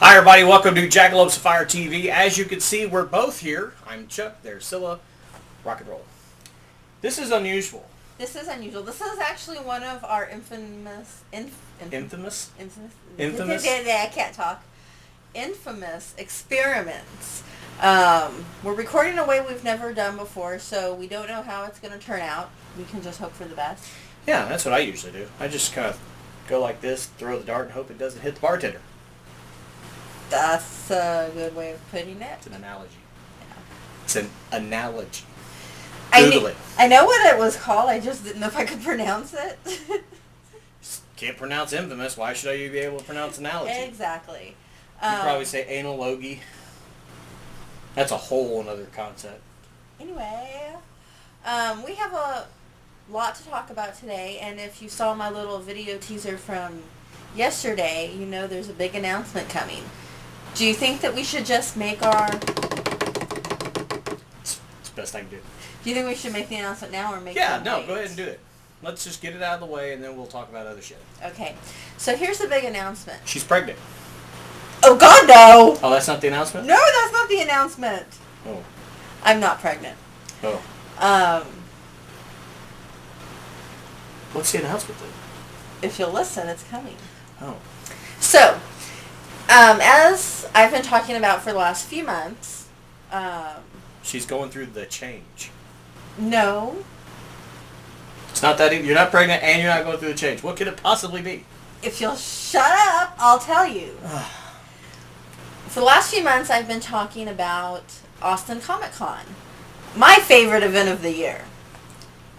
Hi everybody, welcome to Jackalopes of Fire TV. As you can see, we're both here. I'm Chuck, there's Scylla. Rock and roll. This is unusual. This is unusual. This is actually one of our infamous? I can't talk. Infamous experiments. We're recording in a way we've never done before, so we don't know how it's going to turn out. We can just hope for the best. Yeah, that's what I usually do. I just kind of go like this, throw the dart, and hope it doesn't hit the bartender. That's a good way of putting it. It's an analogy. Yeah. It's an analogy. Google it. I know what it was called. I just didn't know if I could pronounce it. Can't pronounce infamous. Why should I be able to pronounce analogy? Exactly. You'd probably say analogy. That's a whole other concept. Anyway, we have a lot to talk about today, and if you saw my little video teaser from yesterday, you know there's a big announcement coming. Do you think that we should just make our... It's the best I can do. Do you think we should make the announcement now or make it Yeah, no, late? go ahead and do it. Let's just get it out of the way, and then we'll talk about other shit. Okay, so here's the big announcement. She's pregnant. Oh, God, no! Oh, that's not the announcement? No, that's not the announcement. Oh. I'm not pregnant. Oh. What's the announcement then? If you'll listen, it's coming. Oh. So, as I've been talking about for the last few months, She's going through the change. No. It's not that you're not pregnant and you're not going through the change. What could it possibly be? If you'll shut up, I'll tell you. For the last few months, I've been talking about Austin Comic Con, my favorite event of the year.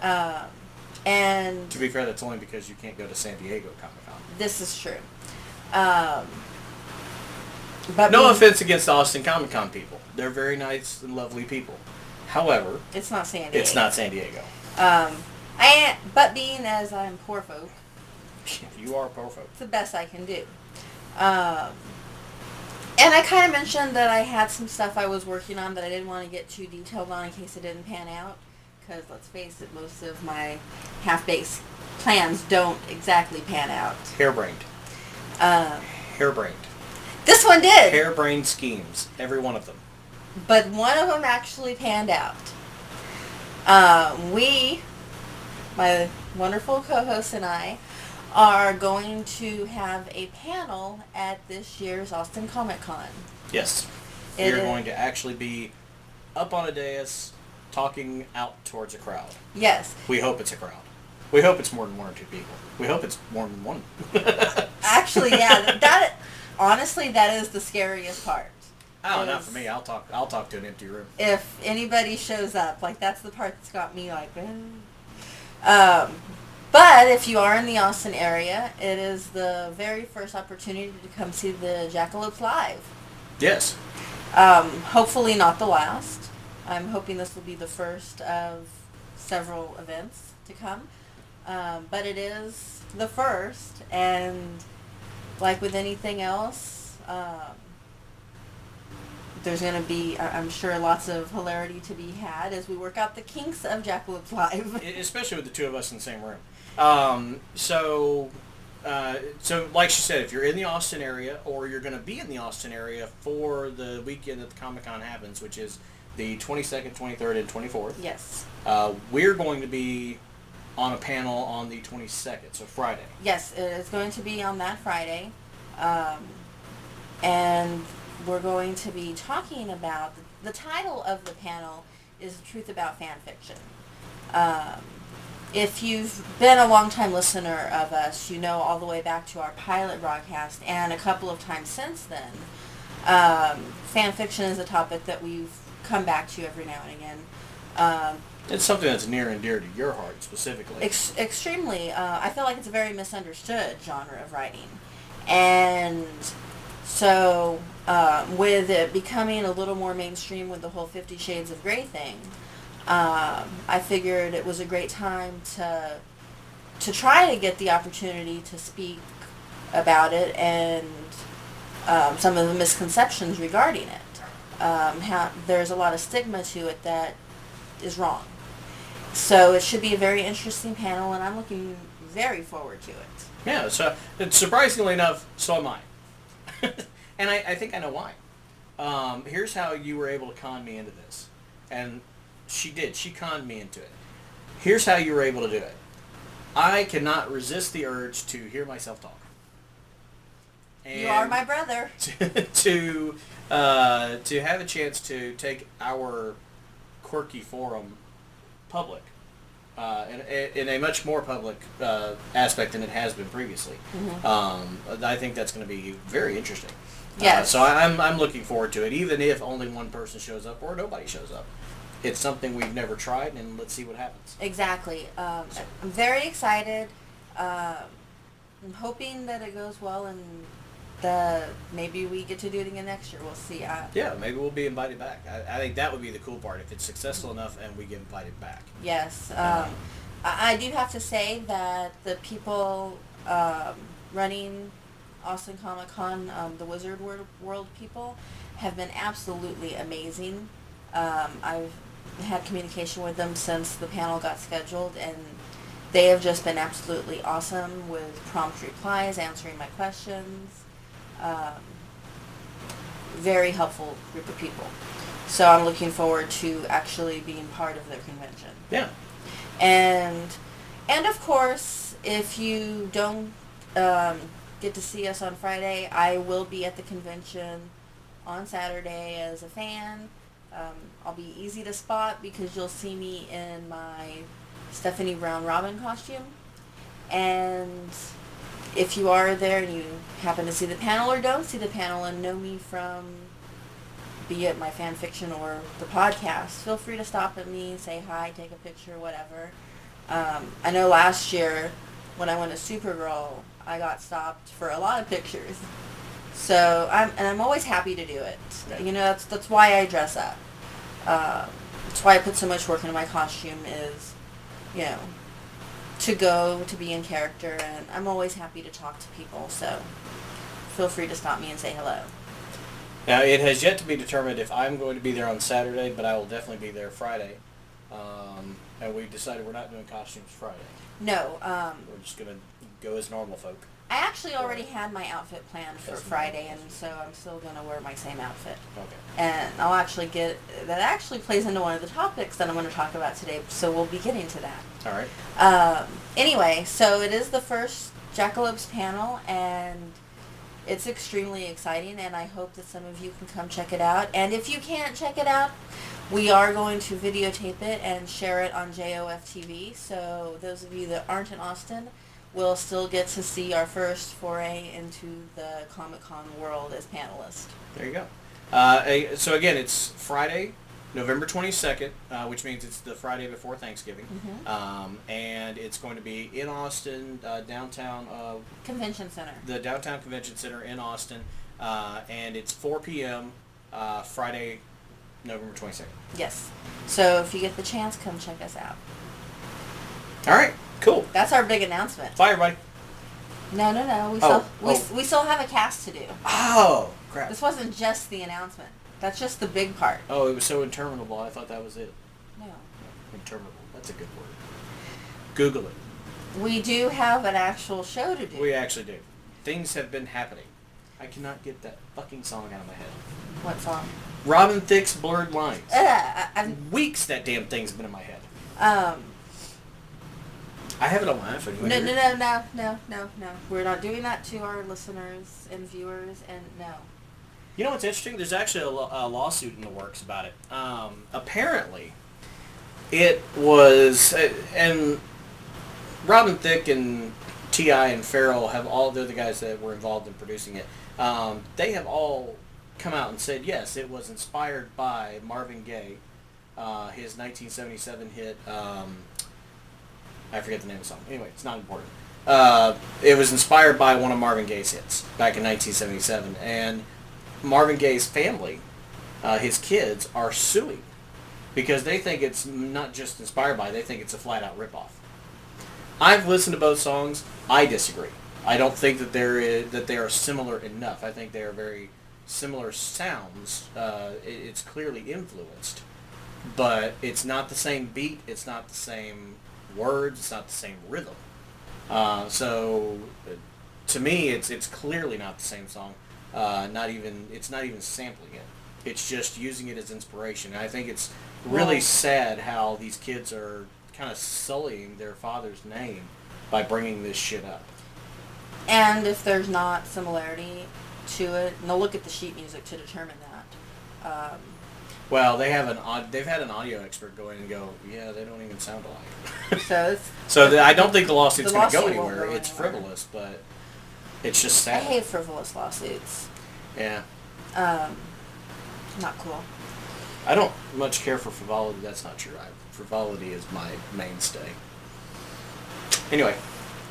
And to be fair, that's only because you can't go to San Diego Comic Con. This is true. But no offense against Austin Comic Con people. They're very nice and lovely people. However, it's not San Diego. It's not San Diego. But being as I'm poor folk. You are poor folk. It's the best I can do. And I kind of mentioned that I had some stuff I was working on that I didn't want to get too detailed on in case it didn't pan out. Because, let's face it, most of my half-baked plans don't exactly pan out. Harebrained. Harebrained. This one did. Harebrained schemes. Every one of them. But one of them actually panned out. My wonderful co-host and I, are going to have a panel at this year's Austin Comic Con. Yes. We're going to actually be up on a dais talking out towards a crowd. Yes. We hope it's a crowd. We hope it's more than one or two people. We hope it's more than one. Actually, yeah. Honestly, that is the scariest part. Oh, not for me. I'll talk to an empty room. If anybody shows up, that's the part that's got me like. But if you are in the Austin area, it is the very first opportunity to come see the Jackalopes live. Yes. Hopefully not the last. I'm hoping this will be the first of several events to come. But it is the first, and like with anything else, there's going to be, I'm sure, lots of hilarity to be had as we work out the kinks of Jackalopes Live. Especially with the two of us in the same room. So like she said, if you're in the Austin area, or you're going to be in the Austin area for the weekend that the Comic-Con happens, which is the 22nd, 23rd, and 24th. Yes. We're going to be on a panel on the 22nd, so Friday. Yes, it is going to be on that Friday. And we're going to be talking about, the title of the panel is The Truth About Fan Fiction. If you've been a long-time listener of us, you know all the way back to our pilot broadcast and a couple of times since then, fan fiction is a topic that we've come back to every now and again. It's something that's near and dear to your heart, specifically. Extremely. I feel like it's a very misunderstood genre of writing. And so, with it becoming a little more mainstream with the whole 50 Shades of Grey thing, I figured it was a great time to try to get the opportunity to speak about it and some of the misconceptions regarding it. How there's a lot of stigma to it that is wrong. So it should be a very interesting panel, and I'm looking very forward to it. Yeah, so surprisingly enough, so am I. And I think I know why. Here's how you were able to con me into this. And she did. She conned me into it. Here's how you were able to do it. I cannot resist the urge to hear myself talk. And you are my brother. To have a chance to take our quirky forum public, in a much more public aspect than it has been previously. I think that's going to be very interesting. Yes. So I'm looking forward to it, even if only one person shows up or nobody shows up. It's something we've never tried, and let's see what happens. Exactly. I'm very excited. I'm hoping that it goes well, and maybe we get to do it again next year. We'll see. Yeah, maybe we'll be invited back. I think that would be the cool part, if it's successful enough and we get invited back. Yes. I do have to say that the people running Austin Comic Con, the Wizard World people, have been absolutely amazing. I've had communication with them since the panel got scheduled, and they have just been absolutely awesome with prompt replies, answering my questions. Very helpful group of people. So I'm looking forward to actually being part of their convention. Yeah. And of course, if you don't get to see us on Friday, I will be at the convention on Saturday as a fan. I'll be easy to spot because you'll see me in my Stephanie Brown Robin costume. And if you are there and you happen to see the panel or don't see the panel and know me from, be it my fan fiction or the podcast, feel free to stop at me, say hi, take a picture, whatever. I know last year when I went to Supergirl, I got stopped for a lot of pictures. So I'm always happy to do it. You know, that's why I dress up. That's why I put so much work into my costume, is, you know, to be in character, and I'm always happy to talk to people, so feel free to stop me and say hello. Now, it has yet to be determined if I'm going to be there on Saturday, but I will definitely be there Friday. And we've decided we're not doing costumes Friday. No. We're just going to go as normal folk. I actually already had my outfit planned for Friday, and so I'm still going to wear my same outfit. Okay. And I'll actually that actually plays into one of the topics that I'm going to talk about today, so we'll be getting to that. All right. Anyway, so it is the first Jackalopes panel, and it's extremely exciting, and I hope that some of you can come check it out. And if you can't check it out, we are going to videotape it and share it on JoF TV, so those of you that aren't in Austin will still get to see our first foray into the Comic-Con world as panelists. There you go. So again, it's Friday, November 22nd, which means it's the Friday before Thanksgiving. And it's going to be in Austin, downtown. Convention Center. The Downtown Convention Center in Austin. And it's 4 p.m. Friday, November 22nd. Yes. So if you get the chance, come check us out. All right. Cool. That's our big announcement. Bye, everybody. No. We still have a cast to do. Oh, crap. This wasn't just the announcement. That's just the big part. Oh, it was so interminable. I thought that was it. No. Interminable. That's a good word. Google it. We do have an actual show to do. We actually do. Things have been happening. I cannot get that fucking song out of my head. What song? Robin Thicke's Blurred Lines. Weeks that damn thing's been in my head. I have it on my iPhone. No. We're not doing that to our listeners and viewers, and no. You know what's interesting? There's actually a lawsuit in the works about it. Apparently, it was, and Robin Thicke and T.I. and Farrell have all, they're the guys that were involved in producing it. They have all come out and said, yes, it was inspired by Marvin Gaye, his 1977 hit, I forget the name of the song. Anyway, it's not important. It was inspired by one of Marvin Gaye's hits back in 1977, and Marvin Gaye's family, his kids, are suing because they think it's not just inspired by, they think it's a flat-out ripoff. I've listened to both songs. I disagree. I don't think that they are similar enough. I think they are very similar sounds. It's clearly influenced, but it's not the same beat. It's not the same words. It's not the same rhythm. So to me, it's clearly not the same song. It's not even sampling it. It's just using it as inspiration. And I think it's really sad how these kids are kind of sullying their father's name by bringing this shit up. And if there's not similarity to it, and they'll look at the sheet music to determine that. Well, they've had an audio expert go in and go, yeah, they don't even sound alike. I don't think the lawsuit's going to go anywhere. It's frivolous, but it's just sad. I hate frivolous lawsuits. Yeah. Not cool. I don't much care for frivolity. That's not true. Frivolity is my mainstay. Anyway,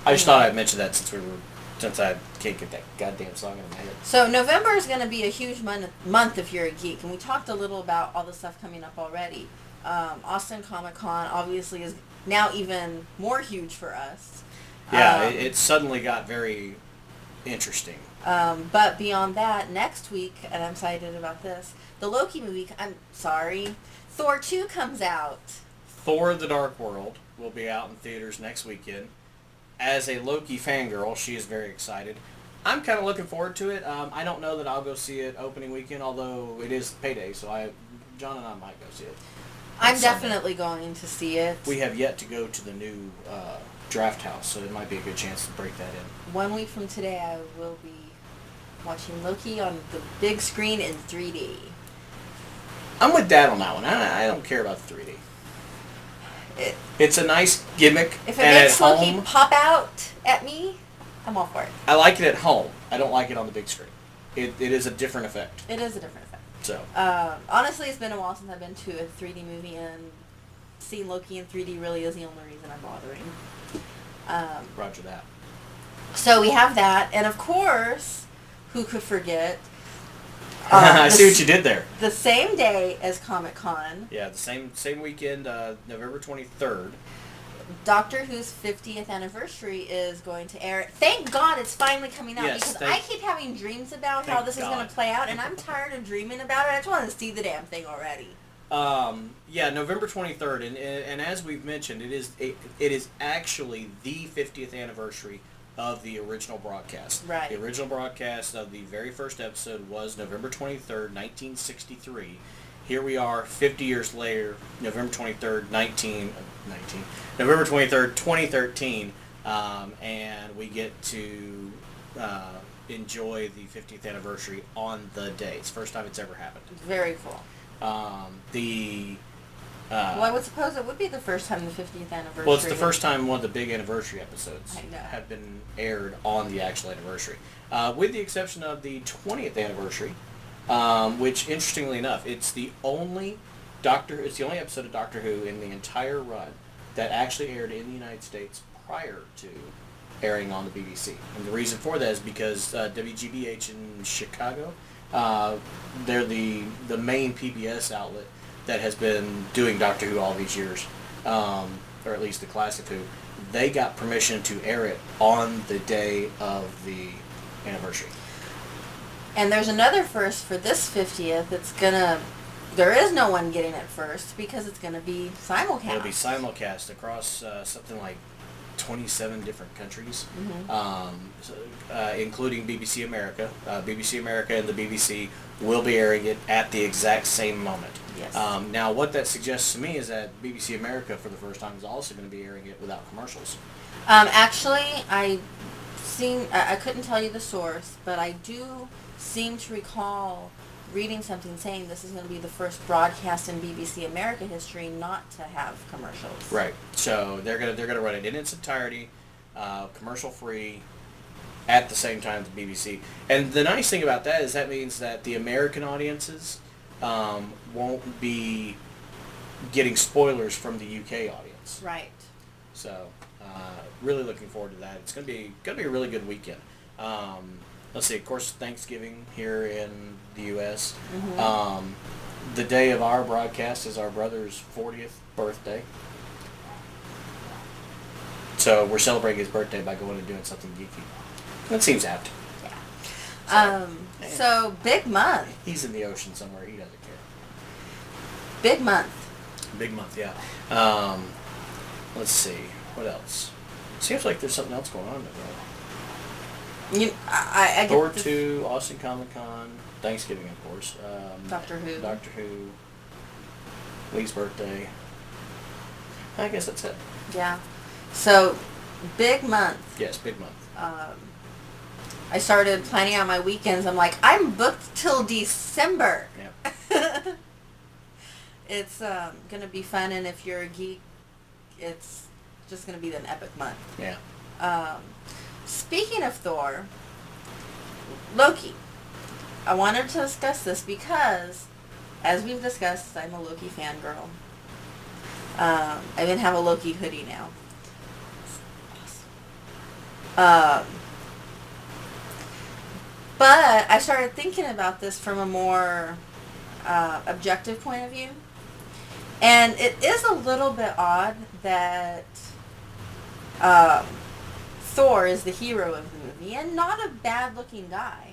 I just thought I'd mention that since I can't get that goddamn song in my head. So November is going to be a huge month if you're a geek, and we talked a little about all the stuff coming up already. Austin Comic-Con obviously is now even more huge for us. Yeah, it suddenly got very interesting. But beyond that, next week, and I'm excited about this, the Loki movie, Thor 2 comes out. Thor: The Dark World will be out in theaters next weekend. As a Loki fangirl, she is very excited. I'm kind of looking forward to it. I don't know that I'll go see it opening weekend, although it is payday, so John and I might go see it. I'm definitely going to see it. We have yet to go to the new Draft House, so it might be a good chance to break that in. 1 week from today, I will be watching Loki on the big screen in 3D. I'm with Dad on that one. I don't care about the 3D. It's a nice gimmick. If it makes Loki pop out at me, I'm all for it. I like it at home. I don't like it on the big screen. It is a different effect. It is a different effect. So. Honestly, it's been a while since I've been to a 3D movie, and seeing Loki in 3D really is the only reason I'm bothering. Roger that. So we have that, and of course, who could forget? I see what you did there. The same day as Comic-Con. Yeah, the same weekend, November 23rd. Doctor Who's 50th anniversary is going to air. Thank God it's finally coming out, because I keep having dreams about how this is going to play out, and I'm tired of dreaming about it. I just want to see the damn thing already. Yeah, November 23rd, and as we've mentioned, it is actually the 50th anniversary of the original broadcast. Right. The original broadcast of the very first episode was November 23rd, 1963. Here we are 50 years later, November 23rd, November 23rd, 2013, and we get to enjoy the 50th anniversary on the day. It's the first time it's ever happened. Very cool. Well, I would suppose it would be the first time the 50th anniversary. Well, it's the first time one of the big anniversary episodes have been aired on the actual anniversary. With the exception of the 20th anniversary, which, interestingly enough, it's the only episode of Doctor Who in the entire run that actually aired in the United States prior to airing on the BBC. And the reason for that is because WGBH in Chicago, they're the main PBS outlet that has been doing Doctor Who all these years, or at least the classic Who. They got permission to air it on the day of the anniversary. And there's another first for this 50th. There is no one getting it first, because it's going to be simulcast. It'll be simulcast across something like 27 different countries, including BBC America. BBC America and the BBC will be airing it at the exact same moment. Yes. Now, what that suggests to me is that BBC America, for the first time, is also going to be airing it without commercials. Actually, I couldn't tell you the source, but I do seem to recall reading something saying this is going to be the first broadcast in BBC America history not to have commercials. Right. So they're gonna run it in its entirety, commercial free, at the same time as the BBC. And the nice thing about that is that means that the American audiences won't be getting spoilers from the UK audience. Right. So really looking forward to that. It's gonna be a really good weekend. Let's see, of course, Thanksgiving here in the U.S. Mm-hmm. The day of our broadcast is our brother's 40th birthday. So we're celebrating his birthday by going and doing something geeky. That seems apt. Yeah. So big month. He's in the ocean somewhere. He doesn't care. Big month. Big month, yeah. Let's see. What else? Seems like there's something else going on there, though. I get Thor this. 2, Austin Comic Con, Thanksgiving, of course. Doctor Who. Doctor Who. Lee's birthday. I guess that's it. Yeah. So, big month. Yes, big month. I started planning out my weekends. I'm like, I'm booked till December. Yeah. It's going to be fun, and if you're a geek, it's just going to be an epic month. Yeah. Speaking of Thor, Loki. I wanted to discuss this because, as we've discussed, I'm a Loki fangirl. I even have a Loki hoodie now. It's awesome. But I started thinking about this from a more objective point of view. And it is a little bit odd that Thor is the hero of the movie and not a bad-looking guy.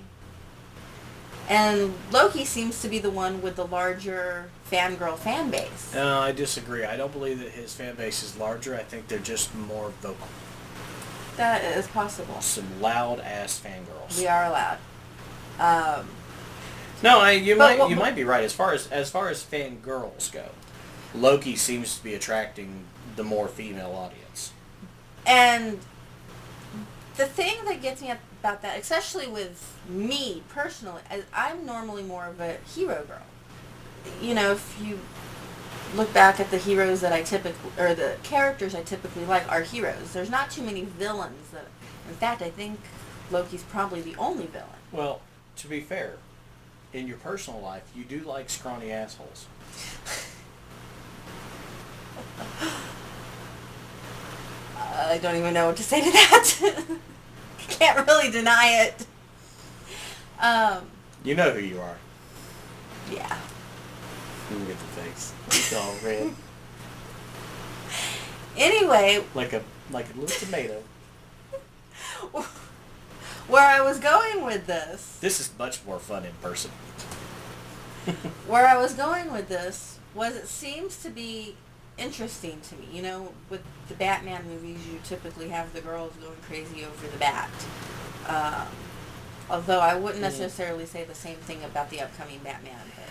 And Loki seems to be the one with the larger fangirl fan base. I disagree. I don't believe that his fan base is larger. I think they're just more vocal. That is possible. Some loud-ass fangirls. We are allowed. No, you might be right. As far as fangirls go, Loki seems to be attracting the more female audience. And the thing that gets me about that, especially with me personally, I'm normally more of a hero girl. You know, if you look back at the heroes that or the characters I typically like are heroes. There's not too many villains. In fact, I think Loki's probably the only villain. Well, to be fair, in your personal life, you do like scrawny assholes. I don't even know what to say to that. Can't really deny it. You know who you are. Yeah. You get the face. It's all red. Anyway. Like a little tomato. Where I was going with this. This is much more fun in person. Where I was going with this was it seems to be interesting to me. You know, with the Batman movies, you typically have the girls going crazy over the bat. Although I wouldn't necessarily say the same thing about the upcoming Batman. But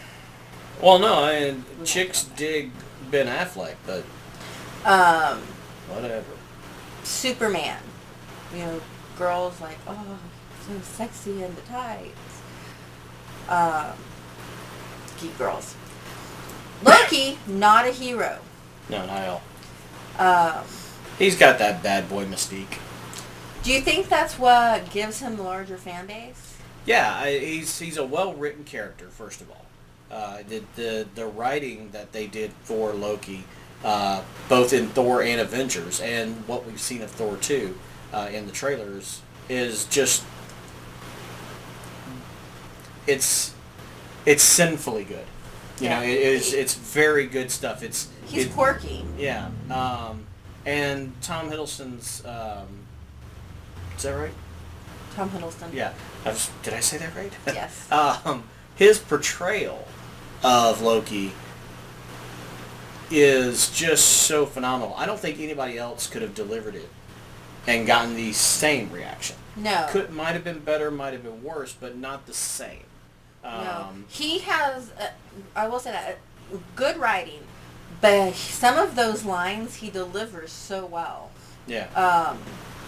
well, no, chicks dig Ben Affleck, but whatever. Superman. You know, girls like, oh, so sexy in the tights. Geek girls. Loki, not a hero. No, not at all. He's got that bad boy mystique. Do you think that's what gives him the larger fan base? Yeah, he's a well-written character, first of all. The writing that they did for Loki, both in Thor and Avengers, and what we've seen of Thor 2 in the trailers, is just... It's sinfully good. You know, it's very good stuff. He's quirky. Yeah. And Tom Hiddleston's... is that right? Tom Hiddleston. Yeah. Did I say that right? Yes. His portrayal of Loki is just so phenomenal. I don't think anybody else could have delivered it and gotten the same reaction. No. Might have been better, might have been worse, but not the same. No. He has, I will say that, good writing, but some of those lines he delivers so well. Yeah.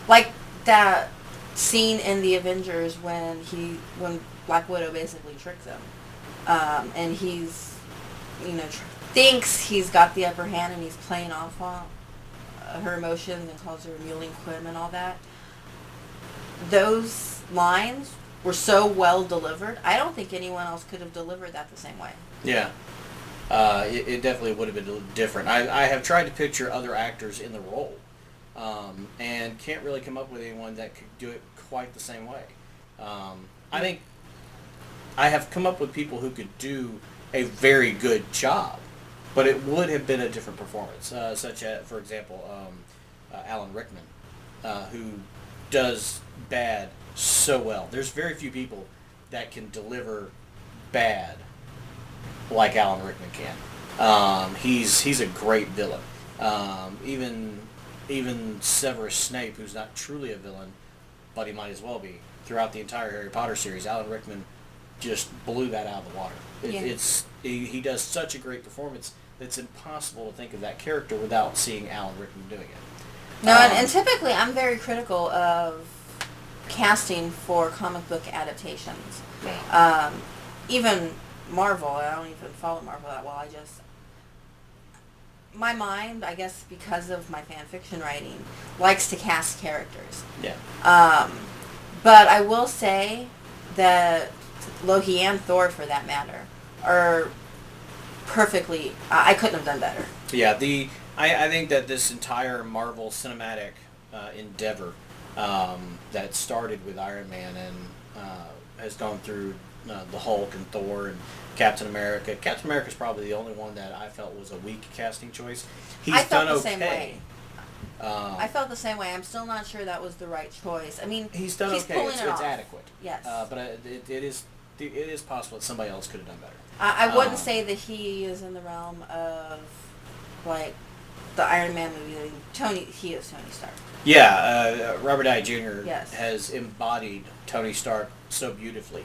Like that scene in the Avengers when Black Widow basically tricks him, and he's, thinks he's got the upper hand and he's playing off on her emotions and calls her Mewling Quim and all that. Those lines were so well delivered. I don't think anyone else could have delivered that the same way. Yeah. It definitely would have been different. I have tried to picture other actors in the role, and can't really come up with anyone that could do it quite the same way. I think I have come up with people who could do a very good job, but it would have been a different performance, such as, for example, Alan Rickman, who does bad so well. There's very few people that can deliver bad like Alan Rickman can. He's a great villain. Even Severus Snape, who's not truly a villain, but he might as well be. throughout the entire Harry Potter series. Alan Rickman just blew that out of the water. He does such a great performance that it's impossible to think of that character without seeing Alan Rickman doing it. No, and typically I'm very critical of casting for comic book adaptations. Yeah. Even Marvel, I don't even follow Marvel that well. My mind, I guess because of my fan fiction writing, likes to cast characters. Yeah. But I will say that Loki and Thor, for that matter, are perfectly... I couldn't have done better. Yeah, I think that this entire Marvel cinematic endeavor that started with Iron Man and has gone through the Hulk and Thor and Captain America. Captain America's probably the only one that I felt was a weak casting choice. I felt the same way. I felt the same way. I'm still not sure that was the right choice. I mean, he's done okay. It's adequate. Yes. But it is possible that somebody else could have done better. I wouldn't say that he is in the realm of, like, the Iron Man movie. He is Tony Stark. Yeah, Robert Downey Jr. Yes. has embodied Tony Stark so beautifully.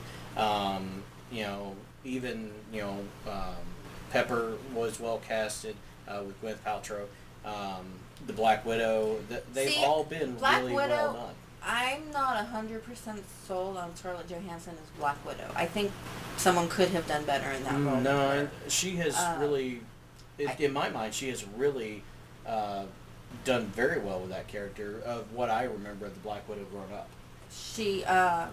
Pepper was well casted with Gwyneth Paltrow. The Black Widow, they've all been really well done. I'm not 100% sold on Scarlett Johansson as Black Widow. I think someone could have done better in that role. No, she has really, in my mind, she has really done very well with that character of what I remember of the Black Widow growing up. She, I'm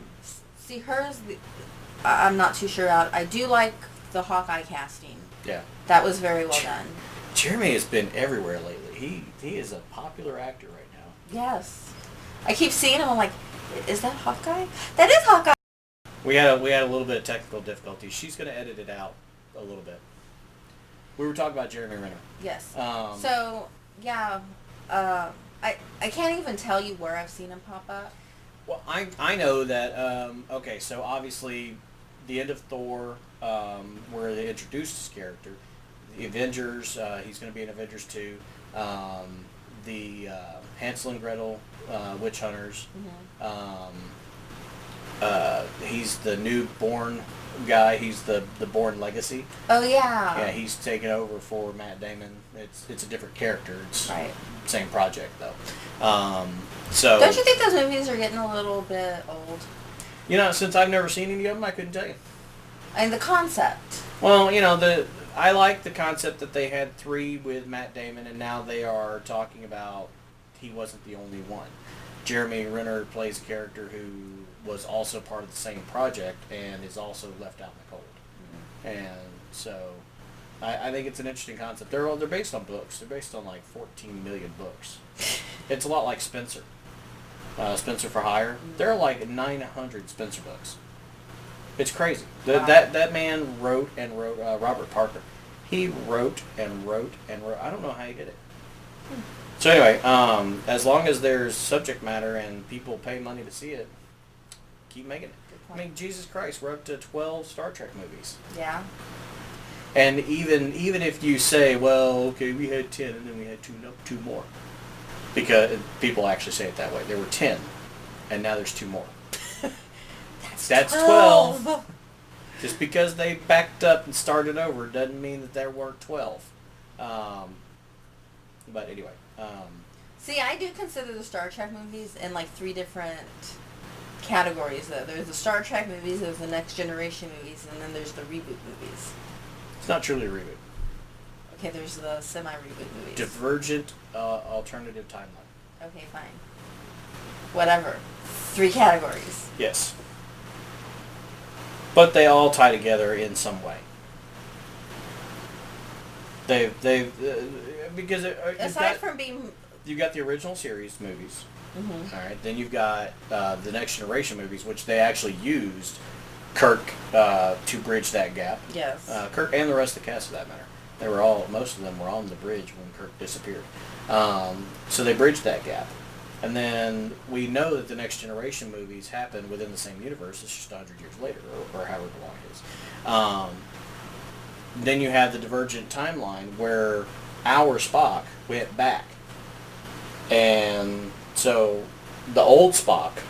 not too sure out. I do like the Hawkeye casting. Yeah. That was very well done. Jeremy has been everywhere lately. He is a popular actor right now. Yes. I keep seeing him. I'm like, is that Hawkeye? That is Hawkeye. We had a little bit of technical difficulty. She's going to edit it out a little bit. We were talking about Jeremy Renner. Yes. I can't even tell you where I've seen him pop up. Well, I know that. So obviously, the end of Thor, where they introduced his character, the Avengers. He's going to be in Avengers 2. The Hansel and Gretel, Witch Hunters. Mm-hmm. He's the new Bourne guy. He's the Bourne Legacy. Oh yeah. Yeah, he's taken over for Matt Damon. It's a different character. It's right. Same project though. So don't you think those movies are getting a little bit old? Since I've never seen any of them, I couldn't tell you. I mean, the concept. Well, I like the concept that they had 3 with Matt Damon, and now they are talking about he wasn't the only one. Jeremy Renner plays a character who was also part of the same project and is also left out in the cold. Mm-hmm. And so I think it's an interesting concept. They're based on books. They're based on like 14 million books. It's a lot like Spencer. Spencer for Hire. There are like 900 Spencer books. It's crazy. Wow. That man wrote and wrote. Robert Parker. He wrote and wrote and wrote. I don't know how he did it. So anyway, as long as there's subject matter and people pay money to see it, keep making it. I mean, Jesus Christ, we're up to 12 Star Trek movies. Yeah. And even if you say, well, okay, we had 10 and then we had two more, because people actually say it that way. There were 10, and now there's 2 more. That's 12. Just because they backed up and started over doesn't mean that there weren't 12. But anyway. See, I do consider the Star Trek movies in like 3 different categories, though. There's the Star Trek movies, there's the Next Generation movies, and then there's the reboot movies. It's not truly a reboot. Okay, there's the semi-reboot movies. Divergent alternative timeline. Okay, fine. Whatever. 3 categories. Yes. But they all tie together in some way. Because aside from being, you've got the original series movies. Mm-hmm. All right. Then you've got the Next Generation movies, which they actually used Kirk to bridge that gap. Yes. Kirk and the rest of the cast, for that matter. Most of them were on the bridge when Kirk disappeared. So they bridged that gap. And then we know that the Next Generation movies happen within the same universe. It's just 100 years later, or however long it is. Then you have the Divergent timeline where our Spock went back. And so the old Spock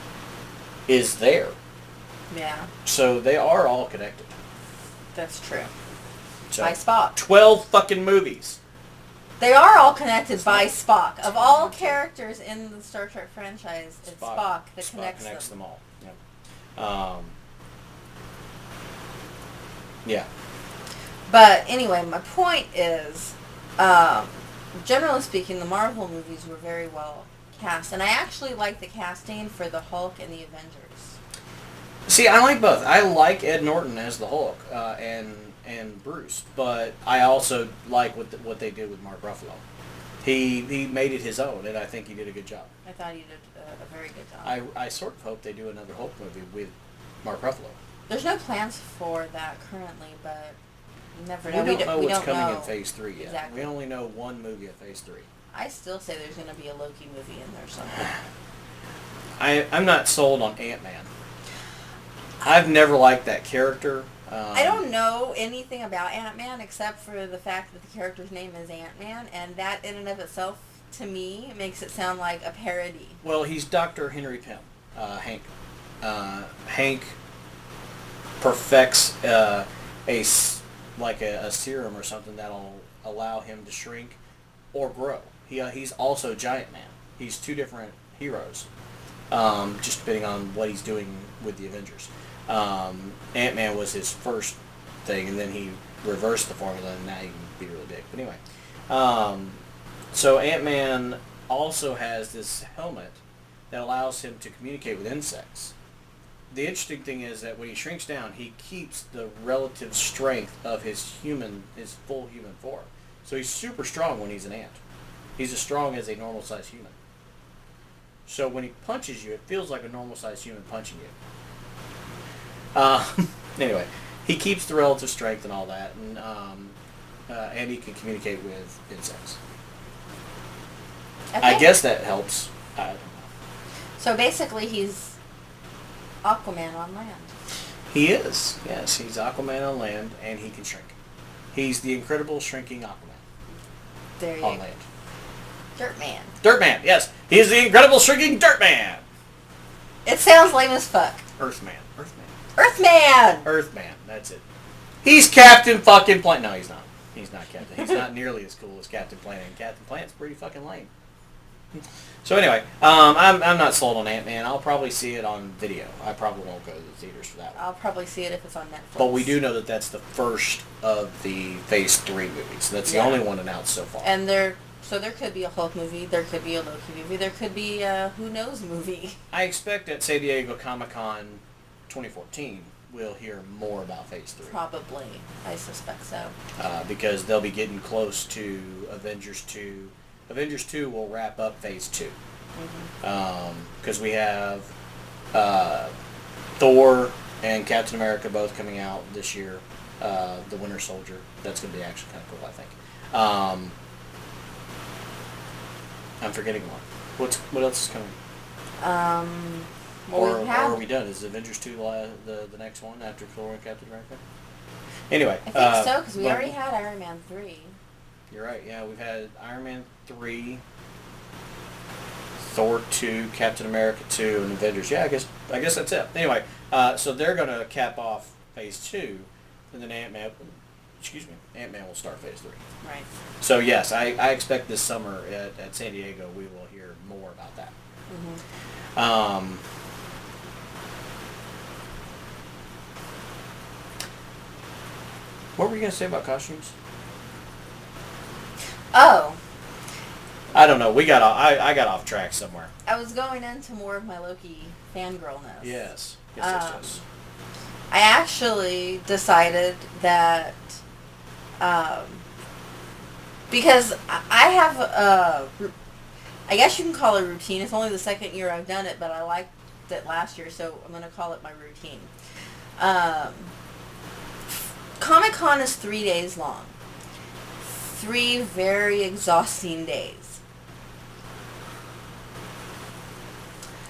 is there. Yeah, So they are all connected. that's true. So, By Spock. 12 fucking movies. They are all connected by Spock. Of all characters in the Star Trek franchise, it's Spock that connects them. them all. Yep. Yeah. But anyway, my point is, generally speaking, the Marvel movies were very well cast, and I actually like the casting for the Hulk and the Avengers. See, I like both. I like Ed Norton as the Hulk and Bruce, but I also like what they did with Mark Ruffalo. He made it his own, and I think he did a good job. I thought he did a very good job. I sort of hope they do another Hulk movie with Mark Ruffalo. There's no plans for that currently, but you never know. We don't know what's coming know. in Phase 3 yet. Exactly. We only know one movie of Phase 3. I still say there's going to be a Loki movie in there somewhere. I'm not sold on Ant-Man. I've never liked that character. I don't know anything about Ant-Man except for the fact that the character's name is Ant-Man, and that in and of itself, to me, makes it sound like a parody. Well, he's Dr. Henry Pym, Hank. Hank perfects a serum or something that'll allow him to shrink or grow. He's also Giant Man. He's two different heroes, just depending on what he's doing with the Avengers. Ant-Man was his first thing, and then he reversed the formula, and now he can be really big. But anyway, so Ant-Man also has this helmet that allows him to communicate with insects. The interesting thing is that when he shrinks down, he keeps the relative strength of his full human form. So he's super strong when he's an ant. He's as strong as a normal-sized human. So when he punches you, it feels like a normal-sized human punching you. Anyway, he keeps the relative strength and all that, and he can communicate with insects. I guess that helps. I don't know. So basically, he's Aquaman on land. He is. Yes, he's Aquaman on land, and he can shrink. He's the incredible shrinking Aquaman. There you on go. land. Dirtman. Dirtman, yes. He's the incredible shrinking Dirtman. It sounds lame as fuck. Earthman. Earthman! Earthman, that's it. He's Captain fucking Planet. No, he's not. He's not Captain. He's not nearly as cool as Captain Planet, and Captain Planet's pretty fucking lame. So anyway, I'm not sold on Ant-Man. I'll probably see it on video. I probably won't go to the theaters for that one. I'll probably see it if it's on Netflix. But we do know that that's the first of the Phase 3 movies. That's the only one announced so far. And there could be a Hulk movie, there could be a Loki movie, there could be a Who Knows movie. I expect at San Diego Comic-Con 2014, we'll hear more about Phase 3. Probably. I suspect so. Because they'll be getting close to Avengers 2. Avengers 2 will wrap up Phase 2. Because we have Thor and Captain America both coming out this year. The Winter Soldier. That's going to be actually kind of cool, I think. I'm forgetting one. What else is coming? Or are we done? Is Avengers 2 the next one after Thor and Captain America? Anyway. I think so, because we already had Iron Man 3. You're right, yeah. We've had Iron Man 3, Thor 2, Captain America 2, and Avengers. Yeah, I guess that's it. Anyway, so they're going to cap off Phase 2, and then Ant-Man will start Phase 3. Right. So yes, I expect this summer at San Diego we will hear more about that. What were you going to say about costumes? Oh. I don't know. I got off track somewhere. I was going into more of my Loki fangirlness. Yes. I actually decided that because I have I guess you can call it a routine. It's only the second year I've done it, but I liked it last year, so I'm going to call it my routine. Comic-Con is 3 days long. 3 very exhausting days.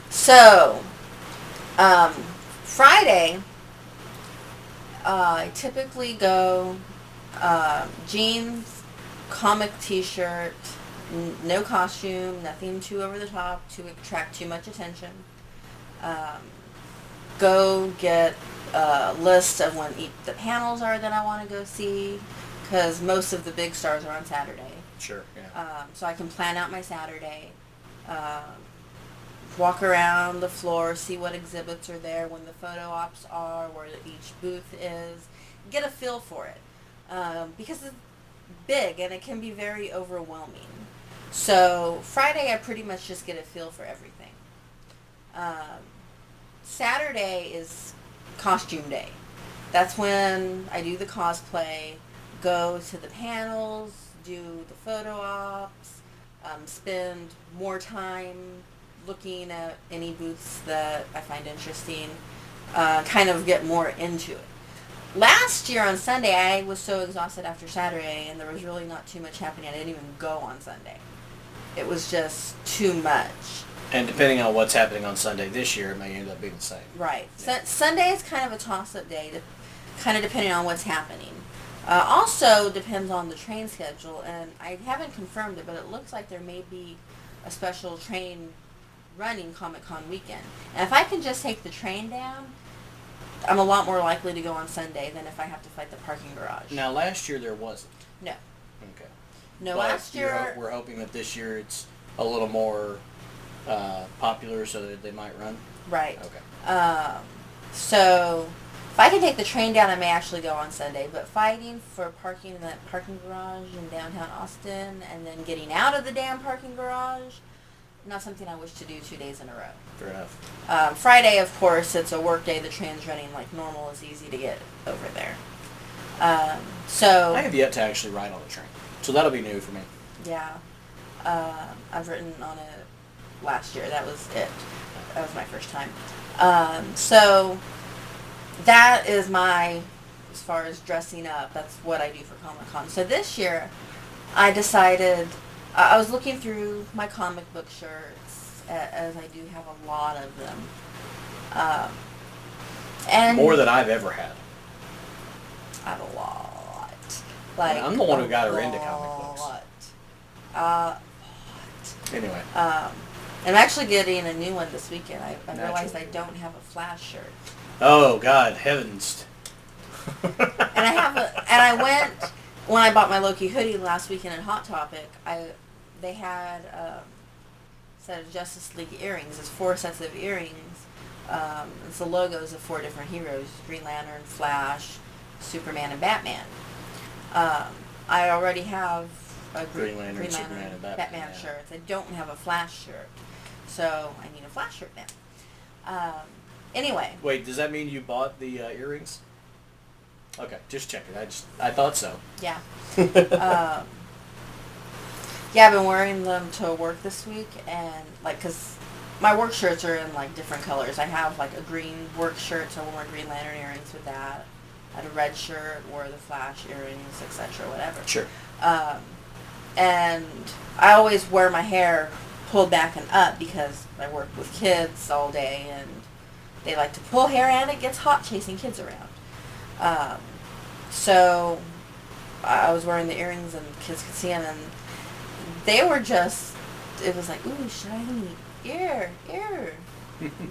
So, Friday, I typically go jeans, comic t-shirt, no costume, nothing too over the top to attract too much attention. go get a list of when the panels are that I want to go see, because most of the big stars are on Saturday. Sure, yeah. So I can plan out my Saturday, walk around the floor, see what exhibits are there, when the photo ops are, where each booth is, get a feel for it. Because it's big and it can be very overwhelming. So Friday I pretty much just get a feel for everything. Saturday is costume day. That's when I do the cosplay, go to the panels, do the photo ops, spend more time looking at any booths that I find interesting, kind of get more into it. Last year on Sunday, I was so exhausted after Saturday, and there was really not too much happening. I didn't even go on Sunday. It was just too much. And depending on what's happening on Sunday this year, it may end up being the same. Right. Yeah. Sunday is kind of a toss-up day, kind of depending on what's happening. Also depends on the train schedule, and I haven't confirmed it, but it looks like there may be a special train running Comic-Con weekend. And if I can just take the train down, I'm a lot more likely to go on Sunday than if I have to fight the parking garage. Now, last year there wasn't. No. Okay. No, but last year... we're hoping that this year it's a little more popular so that they might run? Right. Okay. So, if I can take the train down, I may actually go on Sunday. But fighting for parking in that parking garage in downtown Austin and then getting out of the damn parking garage, not something I wish to do 2 days in a row. Fair enough. Friday, of course, it's a work day. The train's running like normal. It's easy to get over there. So I have yet to actually ride on a train, so that'll be new for me. Yeah. I've ridden on it last year. That was it. That was my first time. So that is my, as far as dressing up, that's what I do for Comic-Con. So this year, I decided, I was looking through my comic book shirts, as I do have a lot of them. And More than I've ever had. I have a lot. Like, I'm the one who got her into comic books. Anyway. I'm actually getting a new one this weekend. I realized I Naturally. don't have a Flash shirt. Oh God, heavens! And I went when I bought my Loki hoodie last weekend at Hot Topic. They had a set of Justice League earrings. It's 4 sets of earrings. It's the logos of 4 different heroes: Green Lantern, Flash, Superman, and Batman. I already have a Green Lantern, Superman, and Batman, yeah. shirts. I don't have a Flash shirt, so I need a Flash shirt now. Anyway. Wait, does that mean you bought the earrings? Okay, just checking. I thought so. Yeah. Yeah, I've been wearing them to work this week, and cause my work shirts are in different colors. I have a green work shirt, so I wore Green Lantern earrings with that. I had a red shirt, wore the Flash earrings, etc., whatever. Sure. And I always wear my hair pulled back and up because I work with kids all day, and they like to pull hair, and it gets hot chasing kids around. So I was wearing the earrings, and kids could see them, and they were just, it was like, ooh, shiny ear.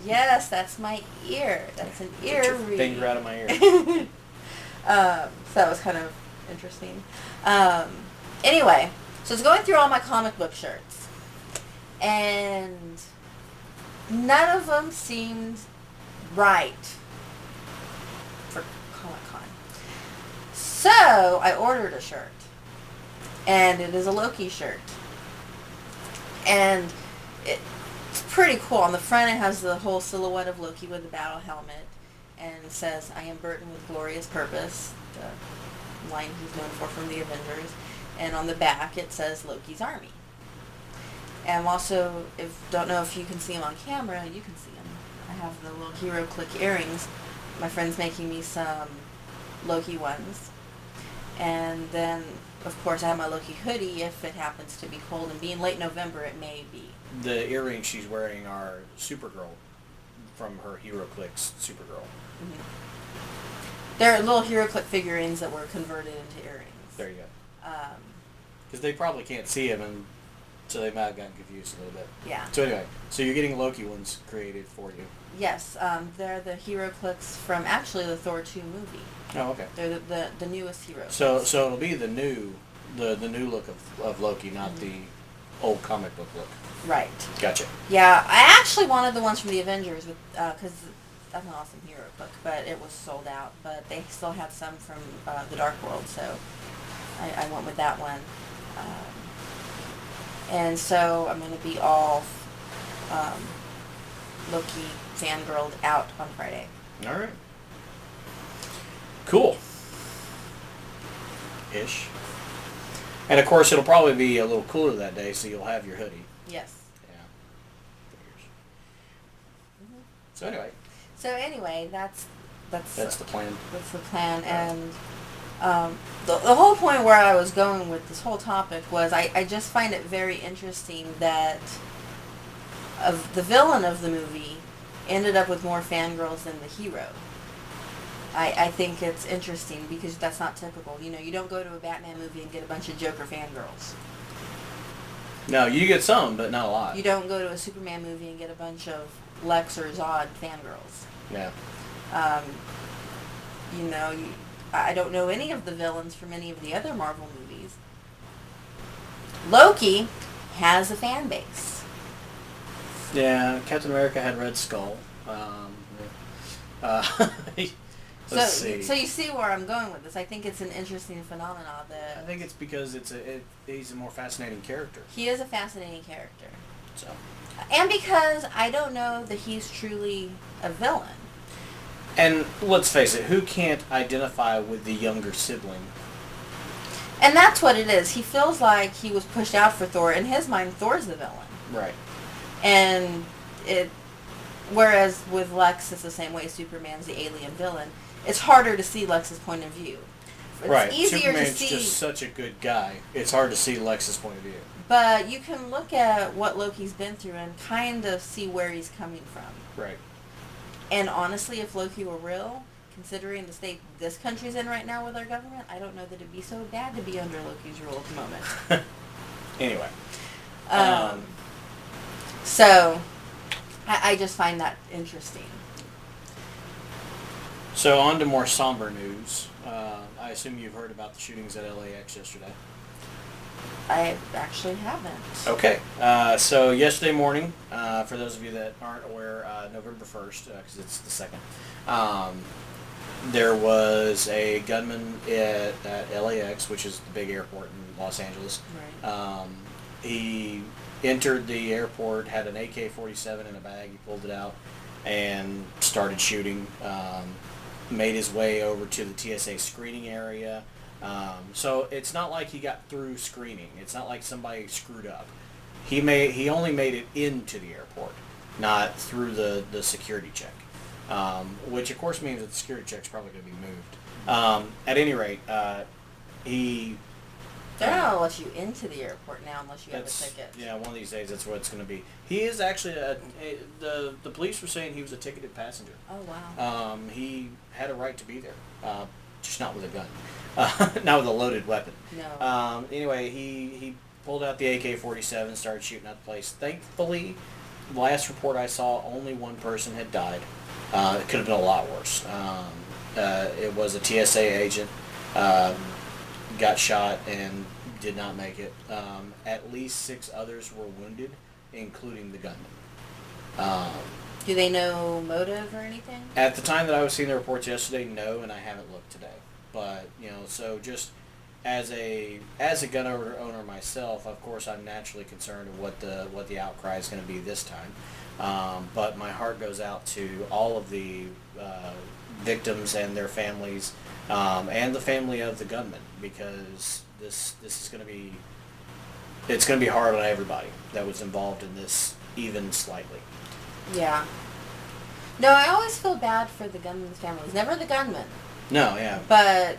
Yes, that's my ear. That's an ear Get your ring. finger out of my ear. So that was kind of interesting. Anyway, so I was going through all my comic book shirts, and none of them seemed right for Comic-Con. So I ordered a shirt, and it is a Loki shirt, and it's pretty cool. On the front, it has the whole silhouette of Loki with the battle helmet, and it says, "I am Burton with glorious purpose," the line he's known for from the Avengers. And on the back, it says Loki's Army. And also, don't know if you can see them on camera, you can see them. I have the little Hero Click earrings. My friend's making me some Loki ones. And then, of course, I have my Loki hoodie if it happens to be cold. And being late November, it may be. The earrings she's wearing are Supergirl from her Hero Clicks Supergirl. Mm-hmm. They're little Hero Click figurines that were converted into earrings. There you go. Because they probably can't see him, and so they might have gotten confused a little bit. Yeah. So anyway, so you're getting Loki ones created for you. Yes, they're the hero clicks from actually the Thor 2 movie. Oh, okay. They're the newest hero So clicks. it'll be the new look of Loki, not the old comic book look. Right. Gotcha. Yeah, I actually wanted the ones from the Avengers because that's an awesome hero book, but it was sold out. But they still had some from the Dark World, so I went with that one. And so I'm going to be all Loki fangirled out on Friday. All right. Cool. Ish. And of course, it'll probably be a little cooler that day, so you'll have your hoodie. Yes. Yeah. Figures. So anyway, that's the plan. That's the plan, Right. and the whole point where I was going with this whole topic was I just find it very interesting that of the villain of the movie ended up with more fangirls than the hero. I think it's interesting because that's not typical. You know, you don't go to a Batman movie and get a bunch of Joker fangirls. No, you get some, but not a lot. You don't go to a Superman movie and get a bunch of Lex or Zod fangirls. Yeah. I don't know any of the villains from any of the other Marvel movies. Loki has a fan base. Yeah, Captain America had Red Skull. Let's see. So you see where I'm going with this. I think it's an interesting phenomenon that I think it's because he's a more fascinating character. he is a fascinating character. So. And because I don't know that he's truly a villain. And let's face it, who can't identify with the younger sibling? And that's what it is. He feels like he was pushed out for Thor. In his mind, Thor's the villain. Right. And whereas with Lex, it's the same way. Superman's the alien villain. It's harder to see Lex's point of view. It's right. easier Superman's to see. just such a good guy. It's hard to see Lex's point of view. But you can look at what Loki's been through and kind of see where he's coming from. Right. And honestly, if Loki were real, considering the state this country's in right now with our government, I don't know that it'd be so bad to be under Loki's rule at the moment. Anyway. So, I just find that interesting. So on to more somber news. I assume you've heard about the shootings at LAX yesterday. I actually haven't. Okay. So yesterday morning, for those of you that aren't aware, November 1st, because it's the 2nd, there was a gunman at LAX, which is the big airport in Los Angeles. Right. He entered the airport, had an AK-47 in a bag. He pulled it out and started shooting. Made his way over to the TSA screening area. So it's not like he got through screening. It's not like somebody screwed up. He only made it into the airport, not through the security check, which of course means that the security check's probably going to be moved. At any rate, he... They're not going to let you into the airport now unless you have a ticket. Yeah, one of these days that's what it's going to be. He is actually the police were saying he was a ticketed passenger. Oh wow. He had a right to be there, just not with a gun, not with a loaded weapon. No. Anyway, he pulled out the AK-47, started shooting at the place. Thankfully, last report I saw, only one person had died. It could have been a lot worse. It was a TSA agent. Got shot and did not make it. At least 6 others were wounded, including the gunman. Do they know motive or anything? At the time that I was seeing the reports yesterday, no, and I haven't looked today. But so just as a gun owner myself, of course, I'm naturally concerned of what the outcry is going to be this time. But my heart goes out to all of the victims and their families, and the family of the gunman, because this is going to be hard on everybody that was involved in this, even slightly. Yeah. No, I always feel bad for the gunman's families. Never the gunman. No, yeah. But,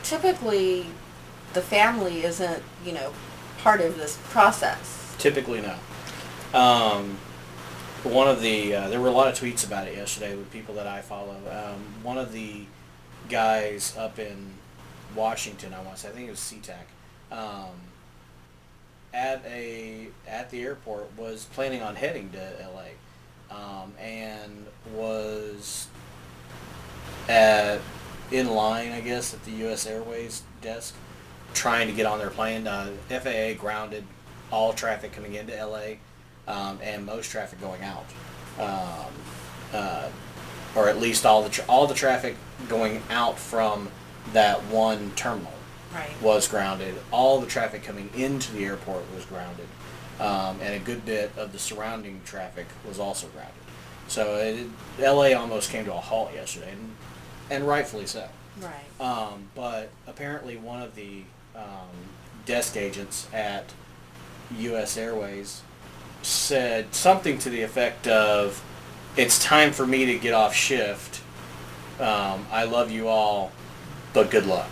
typically the family isn't, part of this process. Typically no. One of the there were a lot of tweets about it yesterday with people that I follow. One of the guys up in Washington, I think it was SeaTac, at the airport was planning on heading to LA. and was in line, I guess, at the U.S. Airways desk, trying to get on their plane. FAA grounded all traffic coming into LA, and most traffic going out, or at least all the traffic going out from that one terminal Right. was grounded. All the traffic coming into the airport was grounded, and a good bit of the surrounding traffic was also grounded. So LA almost came to a halt yesterday, and rightfully so. Right. But apparently one of the desk agents at U.S. Airways said something to the effect of, "It's time for me to get off shift. I love you all, but good luck."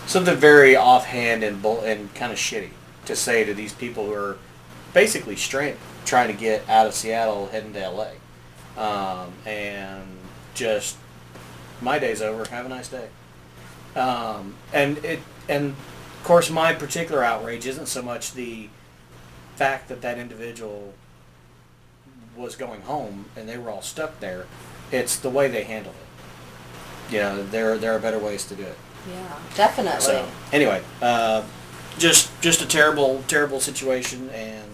Something very offhand and kind of shitty to say to these people who are basically stranded, trying to get out of Seattle, heading to LA. And just, my day's over. Have a nice day. And of course, my particular outrage isn't so much the fact that individual was going home and they were all stuck there. It's the way they handled it. You know, there are better ways to do it. Yeah, definitely. So anyway, just a terrible situation, and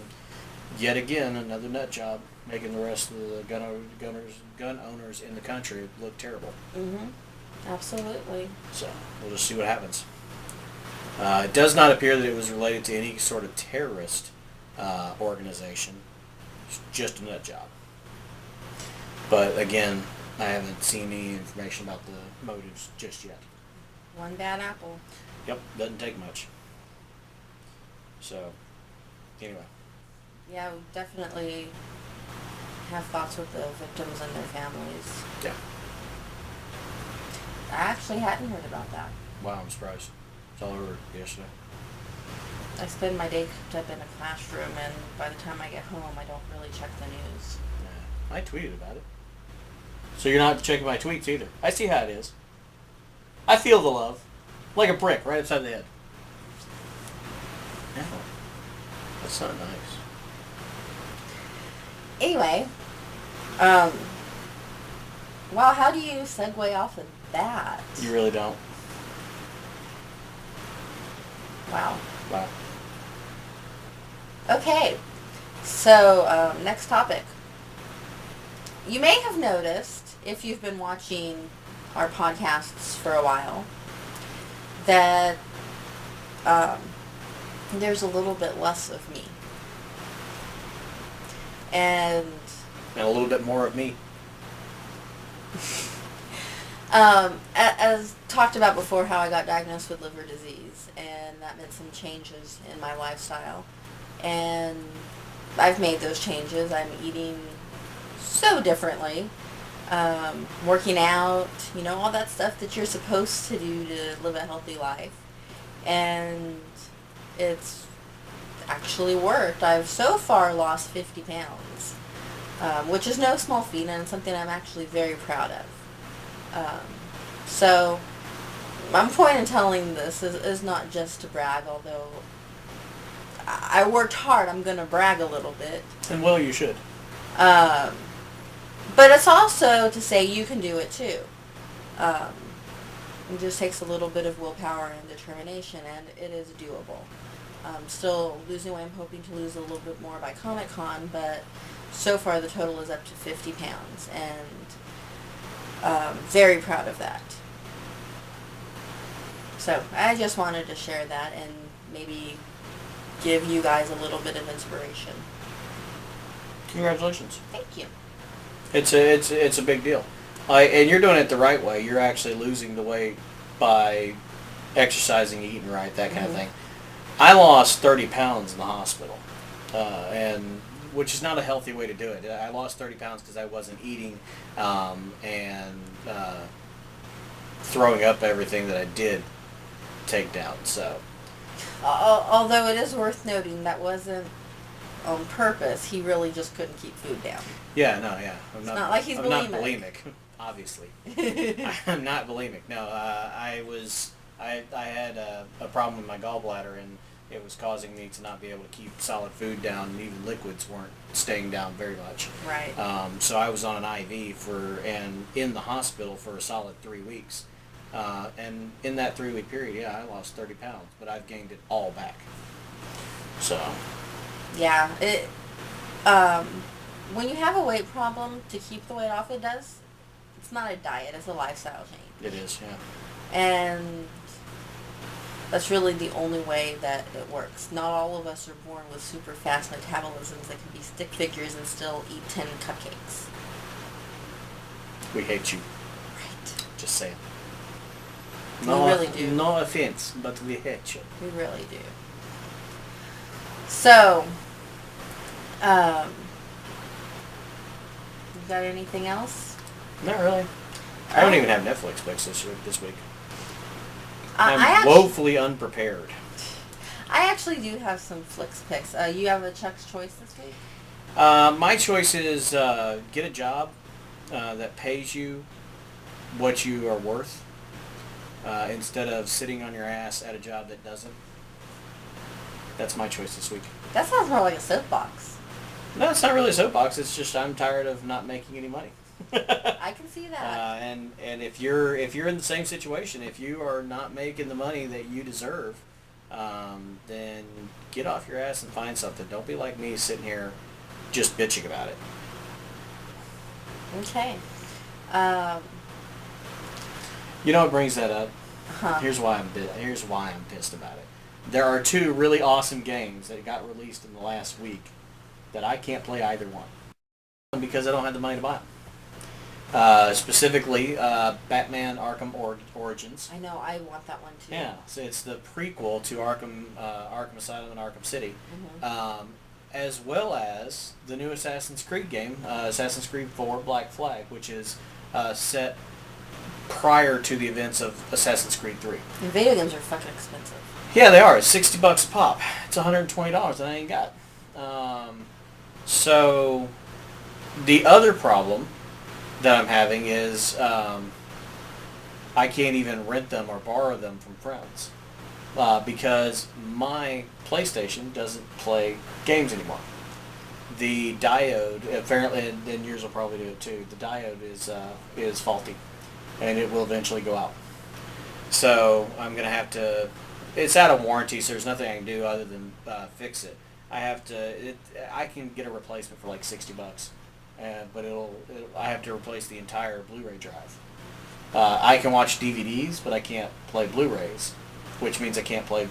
yet again another nut job, making the rest of the gun owners in the country look terrible. Mhm. Absolutely. So we'll just see what happens. It does not appear that it was related to any sort of terrorist organization. It's just a nut job. But again, I haven't seen any information about the motives just yet. One bad apple. Yep, doesn't take much. So, anyway. Yeah, we definitely have thoughts with the victims and their families. Yeah. I actually hadn't heard about that. Wow, I'm surprised. It's all over yesterday. I spend my day cooped up in a classroom, and by the time I get home, I don't really check the news. Yeah, I tweeted about it. So you're not checking my tweets either. I see how it is. I feel the love. Like a brick right upside the head. Yeah. That's not nice. Anyway, wow, how do you segue off of that? You really don't. Wow. Wow. Okay, so next topic. You may have noticed, if you've been watching our podcasts for a while, that there's a little bit less of me. And a little bit more of me. as talked about before, how I got diagnosed with liver disease, and that meant some changes in my lifestyle. And I've made those changes. I'm eating so differently. Working out, all that stuff that you're supposed to do to live a healthy life. And it's actually worked. I've so far lost 50 pounds, which is no small feat, and something I'm actually very proud of. So my point in telling this is not just to brag, although I worked hard. I'm going to brag a little bit. And well, you should. But it's also to say you can do it too. It just takes a little bit of willpower and determination, and it is doable. Still losing weight. I'm hoping to lose a little bit more by Comic-Con, but so far the total is up to 50 pounds, and very proud of that. So I just wanted to share that and maybe give you guys a little bit of inspiration. Congratulations. Thank you. It's a big deal. And you're doing it the right way. You're actually losing the weight by exercising, eating right, that kind of thing. I lost 30 pounds in the hospital, and which is not a healthy way to do it. I lost 30 pounds because I wasn't eating and throwing up everything that I did take down. So, although it is worth noting that wasn't on purpose. He really just couldn't keep food down. Yeah, no, yeah. It's not like he's bulimic. I'm not bulimic, obviously. I'm not bulimic. No, I had a problem with my gallbladder, and It was causing me to not be able to keep solid food down, and even liquids weren't staying down very much. Right. So I was on an IV and in the hospital for a solid 3 weeks. And in that 3-week period, yeah, I lost 30 pounds, but I've gained it all back. So. Yeah. When you have a weight problem, to keep the weight off, it's not a diet, it's a lifestyle change. It is, yeah. And that's really the only way that it works. Not all of us are born with super fast metabolisms that can be stick figures and still eat 10 cupcakes. We hate you. Right. Just saying. We really do. No offense, but we hate you. We really do. So, you got anything else? Not really. I don't even have Netflix picks this week. I'm woefully unprepared. I actually do have some flicks picks. You have a Chuck's Choice this week? My choice is get a job that pays you what you are worth instead of sitting on your ass at a job that doesn't. That's my choice this week. That sounds more like a soapbox. No, it's not really a soapbox. It's just I'm tired of not making any money. I can see that. And if you're in the same situation, if you are not making the money that you deserve, then get off your ass and find something. Don't be like me sitting here just bitching about it. Okay. You know what brings that up? Huh. Here's why I'm pissed about it. There are 2 really awesome games that got released in the last week that I can't play either one because I don't have the money to buy them. Specifically, Batman Arkham Origins. I know, I want that one too. Yeah, so it's the prequel to Arkham Asylum and Arkham City, as well as the new Assassin's Creed game, Assassin's Creed 4 Black Flag, which is set prior to the events of Assassin's Creed 3. And video games are fucking expensive. Yeah, they are. It's $60 a pop. It's $120 that I ain't got. So the other problem that I'm having is I can't even rent them or borrow them from friends because my PlayStation doesn't play games anymore. The diode, apparently, and yours will probably do it too, the diode is faulty and it will eventually go out. So I'm going to have to, it's out of warranty, so there's nothing I can do other than fix it. I can get a replacement for like $60. But I have to replace the entire Blu-ray drive. I can watch DVDs, but I can't play Blu-rays, which means I can't play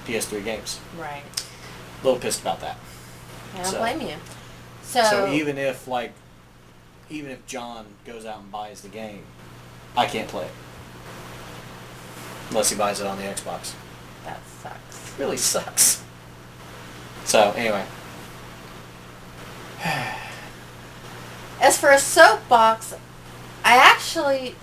PS3 games. Right. A little pissed about that. I don't blame you. So even if John goes out and buys the game, I can't play it unless he buys it on the Xbox. That sucks. It really sucks. So anyway. As for a soapbox, DC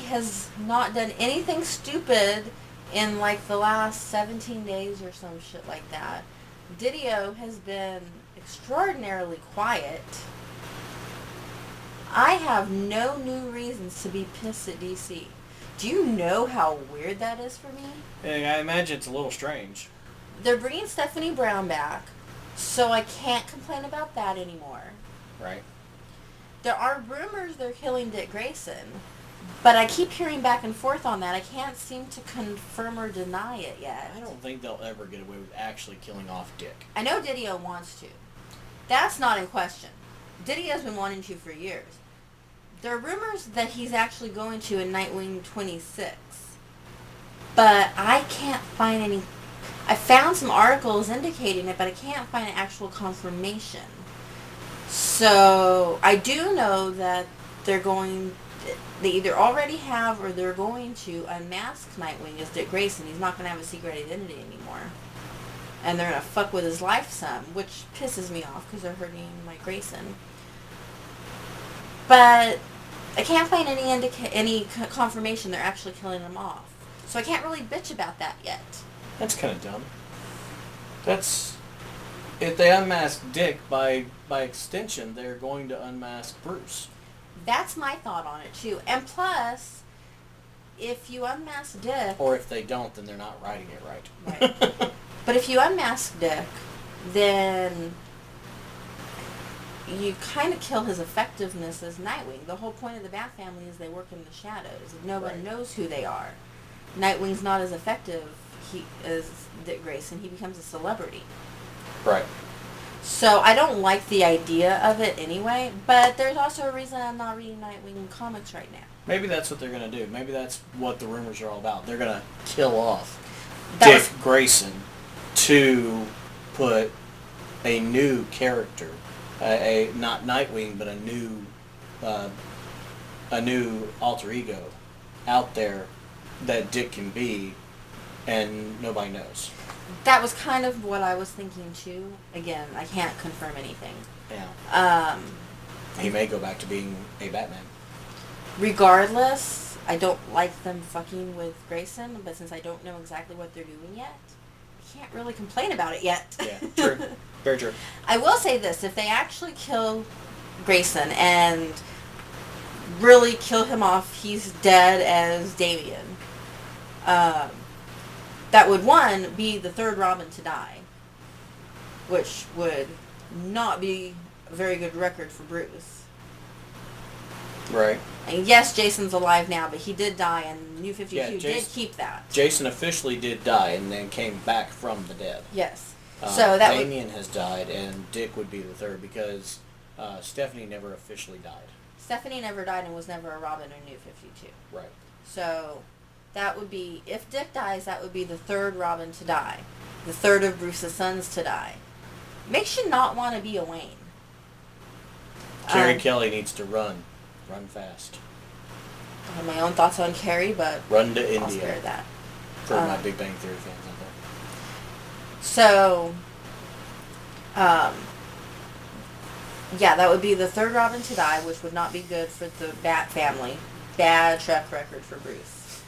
has not done anything stupid in like the last 17 days or some shit like that. Didio has been extraordinarily quiet. I have no new reasons to be pissed at DC. Do you know how weird that is for me? I imagine it's a little strange. They're bringing Stephanie Brown back, so I can't complain about that anymore. Right. There are rumors they're killing Dick Grayson, but I keep hearing back and forth on that. I can't seem to confirm or deny it yet. I don't think they'll ever get away with actually killing off Dick. I know Didio wants to. That's not in question. Didio's been wanting to for years. There are rumors that he's actually going to in Nightwing 26, but I can't find any. I found some articles indicating it, but I can't find an actual confirmation. So I do know that they either already have or they're going to unmask Nightwing as Dick Grayson. He's not going to have a secret identity anymore. And they're going to fuck with his life some, which pisses me off because they're hurting Mike Grayson. But I can't find any confirmation they're actually killing him off. So I can't really bitch about that yet. That's kind of dumb. If they unmask Dick, by extension, they're going to unmask Bruce. That's my thought on it, too. And plus, if you unmask Dick... Or if they don't, then they're not writing it right. Right. But if you unmask Dick, then you kind of kill his effectiveness as Nightwing. The whole point of the Bat Family is they work in the shadows. No one knows who they are. Nightwing's not as effective as Dick Grayson. He becomes a celebrity. Right. So I don't like the idea of it anyway, but there's also a reason I'm not reading Nightwing comics right now. Maybe that's what they're going to do. Maybe that's what the rumors are all about. They're going to kill off Dick Grayson to put a new character, not Nightwing, but a new alter ego out there that Dick can be, and nobody knows. That was kind of what I was thinking too. Again, I can't confirm anything. Yeah. He may go back to being a Batman. Regardless, I don't like them fucking with Grayson, but since I don't know exactly what they're doing yet, I can't really complain about it yet. Yeah, true. Very true. I will say this, if they actually kill Grayson and really kill him off, he's dead as Damian. That would, one, be the third Robin to die, which would not be a very good record for Bruce. Right. And yes, Jason's alive now, but he did die, and New 52 did keep that. Jason officially did die and then came back from the dead. Yes. So that Damian has died, and Dick would be the third because Stephanie never officially died. Stephanie never died and was never a Robin in New 52. Right. So that would be, if Dick dies, that would be the third Robin to die. The third of Bruce's sons to die. Makes you not want to be a Wayne. Carrie Kelly needs to run. Run fast. I have my own thoughts on Carrie, but run to India. I'll spare that. For my Big Bang Theory fans out there. So, yeah, that would be the third Robin to die, which would not be good for the Bat Family. Bad track record for Bruce.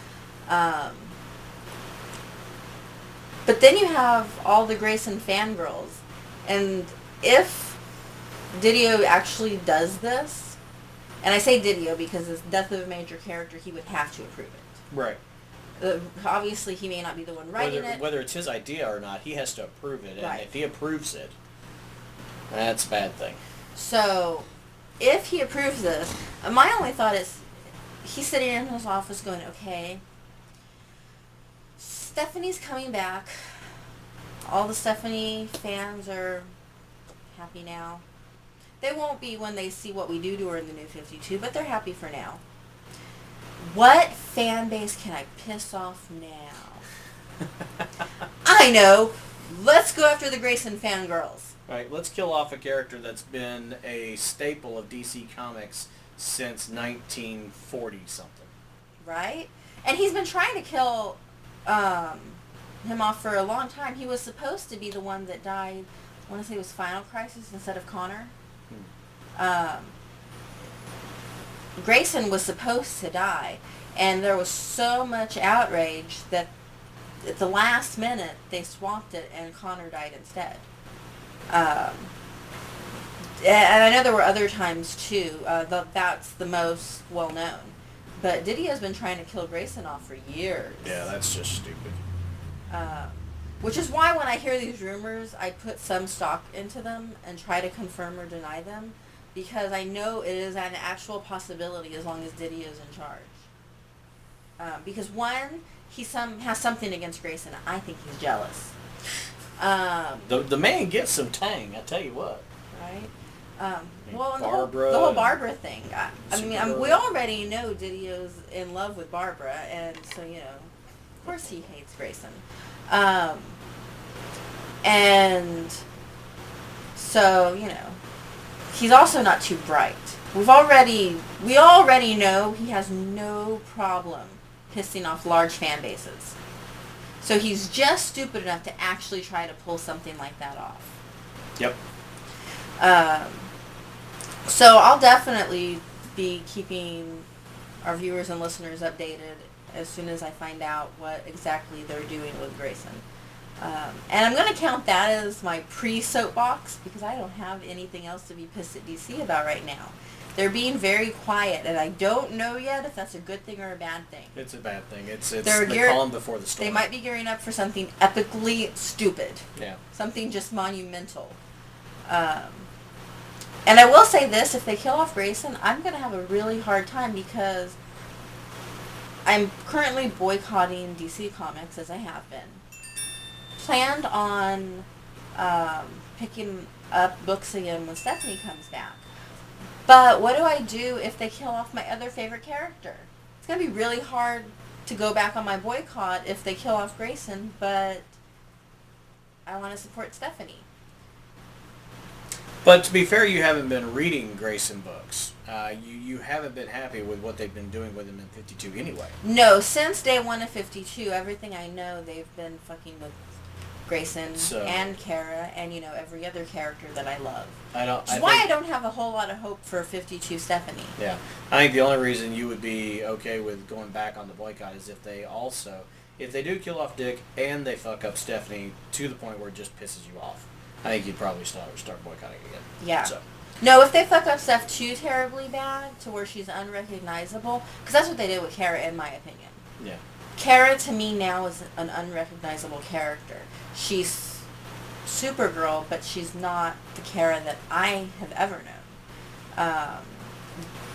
But then you have all the Grayson fangirls. And if Didio actually does this, and I say Didio because it's death of a major character, he would have to approve it. Right. Obviously, he may not be the one writing it. Whether it's his idea or not, he has to approve it. Right. And if he approves it, that's a bad thing. So, if he approves this, my only thought is, he's sitting in his office going, okay, Stephanie's coming back. All the Stephanie fans are happy now. They won't be when they see what we do to her in the New 52, but they're happy for now. What fan base can I piss off now? I know. Let's go after the Grayson fangirls. Right, let's kill off a character that's been a staple of DC Comics since 1940-something. Right? And he's been trying to kill him off for a long time. He was supposed to be the one that died, I want to say it was Final Crisis instead of Connor. Grayson was supposed to die, and there was so much outrage that at the last minute they swapped it and Connor died instead. And I know there were other times too. That's the most well known. But Didio's been trying to kill Grayson off for years. Yeah, that's just stupid. Which is why when I hear these rumors, I put some stock into them and try to confirm or deny them, because I know it is an actual possibility as long as Didio's in charge. Because one, he has something against Grayson. I think he's jealous. The man gets some tang, I tell you what. Right? Well, Barbara, the whole Barbara thing. I mean, we already know Didio's in love with Barbara, and so, you know, of course he hates Grayson. And so, you know, he's also not too bright. We already know he has no problem pissing off large fan bases. So he's just stupid enough to actually try to pull something like that off. Yep. So I'll definitely be keeping our viewers and listeners updated as soon as I find out what exactly they're doing with Grayson. And I'm going to count that as my pre-soapbox, because I don't have anything else to be pissed at DC about right now. They're being very quiet, and I don't know yet if that's a good thing or a bad thing. It's a bad thing. It's the calm before the storm. They might be gearing up for something epically stupid. Yeah. Something just monumental. And I will say this, if they kill off Grayson, I'm going to have a really hard time because I'm currently boycotting DC Comics, as I have been. Planned on picking up books again when Stephanie comes back. But what do I do if they kill off my other favorite character? It's going to be really hard to go back on my boycott if they kill off Grayson, but I want to support Stephanie. But to be fair, you haven't been reading Grayson books. You haven't been happy with what they've been doing with him in 52 anyway. No, since day one of 52, everything I know, they've been fucking with Grayson and Kara and, every other character that I love. Which is why I don't have a whole lot of hope for 52 Stephanie. Yeah. I think the only reason you would be okay with going back on the boycott is if they do kill off Dick and they fuck up Stephanie to the point where it just pisses you off. I think you'd probably start boycotting again. Yeah. So. No, if they fuck up Steph too terribly bad to where she's unrecognizable, because that's what they did with Kara, in my opinion. Yeah. Kara, to me, now is an unrecognizable character. She's Supergirl, but she's not the Kara that I have ever known.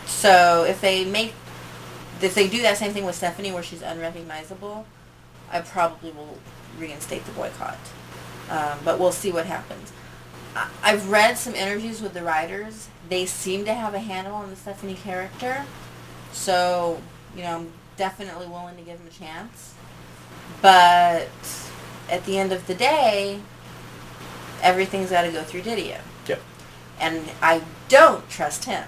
So if they do that same thing with Stephanie where she's unrecognizable, I probably will reinstate the boycott. But we'll see what happens. I've read some interviews with the writers. They seem to have a handle on the Stephanie character. So, I'm definitely willing to give them a chance. But at the end of the day, everything's got to go through Didio. Yep. And I don't trust him.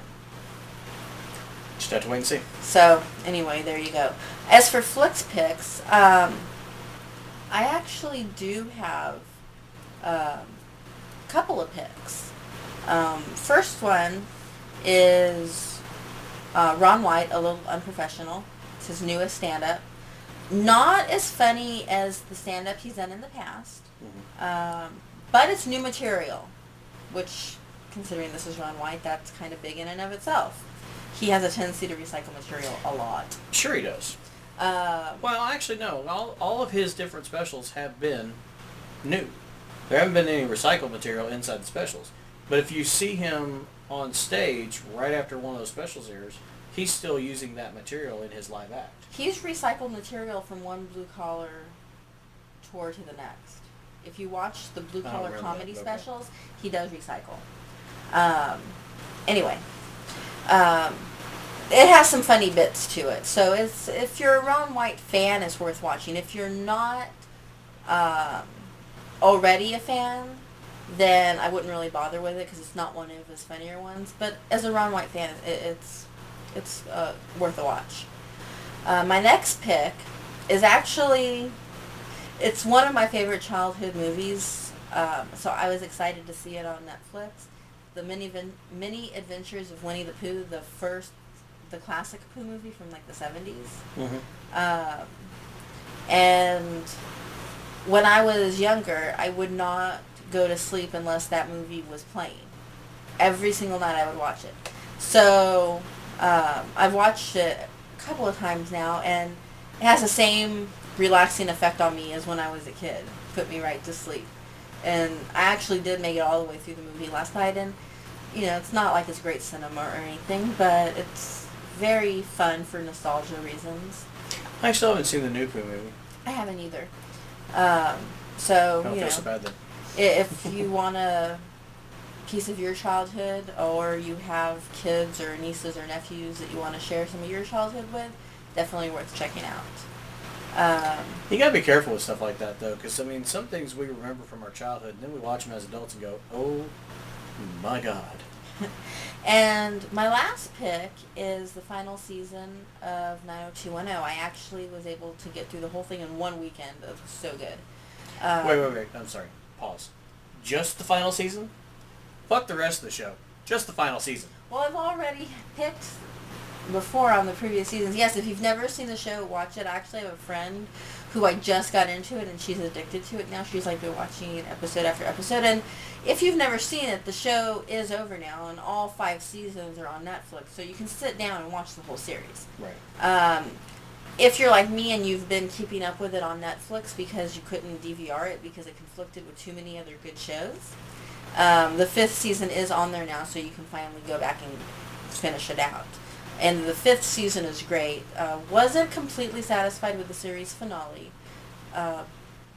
Just have to wait and see. So, anyway, there you go. As for Flicks picks, I actually do have a couple of picks. First one is Ron White, A Little Unprofessional. It's his newest stand-up. Not as funny as the stand-up he's done in the past, but it's new material, which, considering this is Ron White, that's kind of big in and of itself. He has a tendency to recycle material a lot. Sure he does. Well, actually, no. All of his different specials have been new. There haven't been any recycled material inside the specials. But if you see him on stage right after one of those specials airs, he's still using that material in his live act. He's recycled material from one blue-collar tour to the next. If you watch the blue-collar comedy specials, he does recycle. Anyway, it has some funny bits to it. So if you're a Ron White fan, it's worth watching. If you're not already a fan, then I wouldn't really bother with it because it's not one of his funnier ones. But as a Ron White fan, it's worth a watch. My next pick is actually, it's one of my favorite childhood movies, so I was excited to see it on Netflix. The Many Adventures of Winnie the Pooh, the classic Pooh movie from like the 70s. Mm-hmm. And when I was younger, I would not go to sleep unless that movie was playing. Every single night I would watch it. So I've watched it a couple of times now, and it has the same relaxing effect on me as when I was a kid. Put me right to sleep. And I actually did make it all the way through the movie last night, and it's not like it's great cinema or anything, but it's very fun for nostalgia reasons. I still haven't seen the new Pooh movie. I haven't either. So, I don't feel so bad then. If you want a piece of your childhood, or you have kids or nieces or nephews that you want to share some of your childhood with, definitely worth checking out. You gotta be careful with stuff like that, though, because some things we remember from our childhood, and then we watch them as adults and go, "Oh my God." And my last pick is the final season of 90210. I actually was able to get through the whole thing in one weekend. It was so good. Wait. I'm sorry. Pause. Just the final season? Fuck the rest of the show. Just the final season. Well, I've already picked before on the previous seasons, yes, if you've never seen the show, watch it. I actually have a friend who I just got into it, and she's addicted to it now. She's like been watching it episode after episode. And if you've never seen it, the show is over now, and all 5 seasons are on Netflix, so you can sit down and watch the whole series. Right. If you're like me and you've been keeping up with it on Netflix because you couldn't DVR it because it conflicted with too many other good shows, the 5th season is on there now, so you can finally go back and finish it out. And the 5th season is great. Wasn't completely satisfied with the series finale,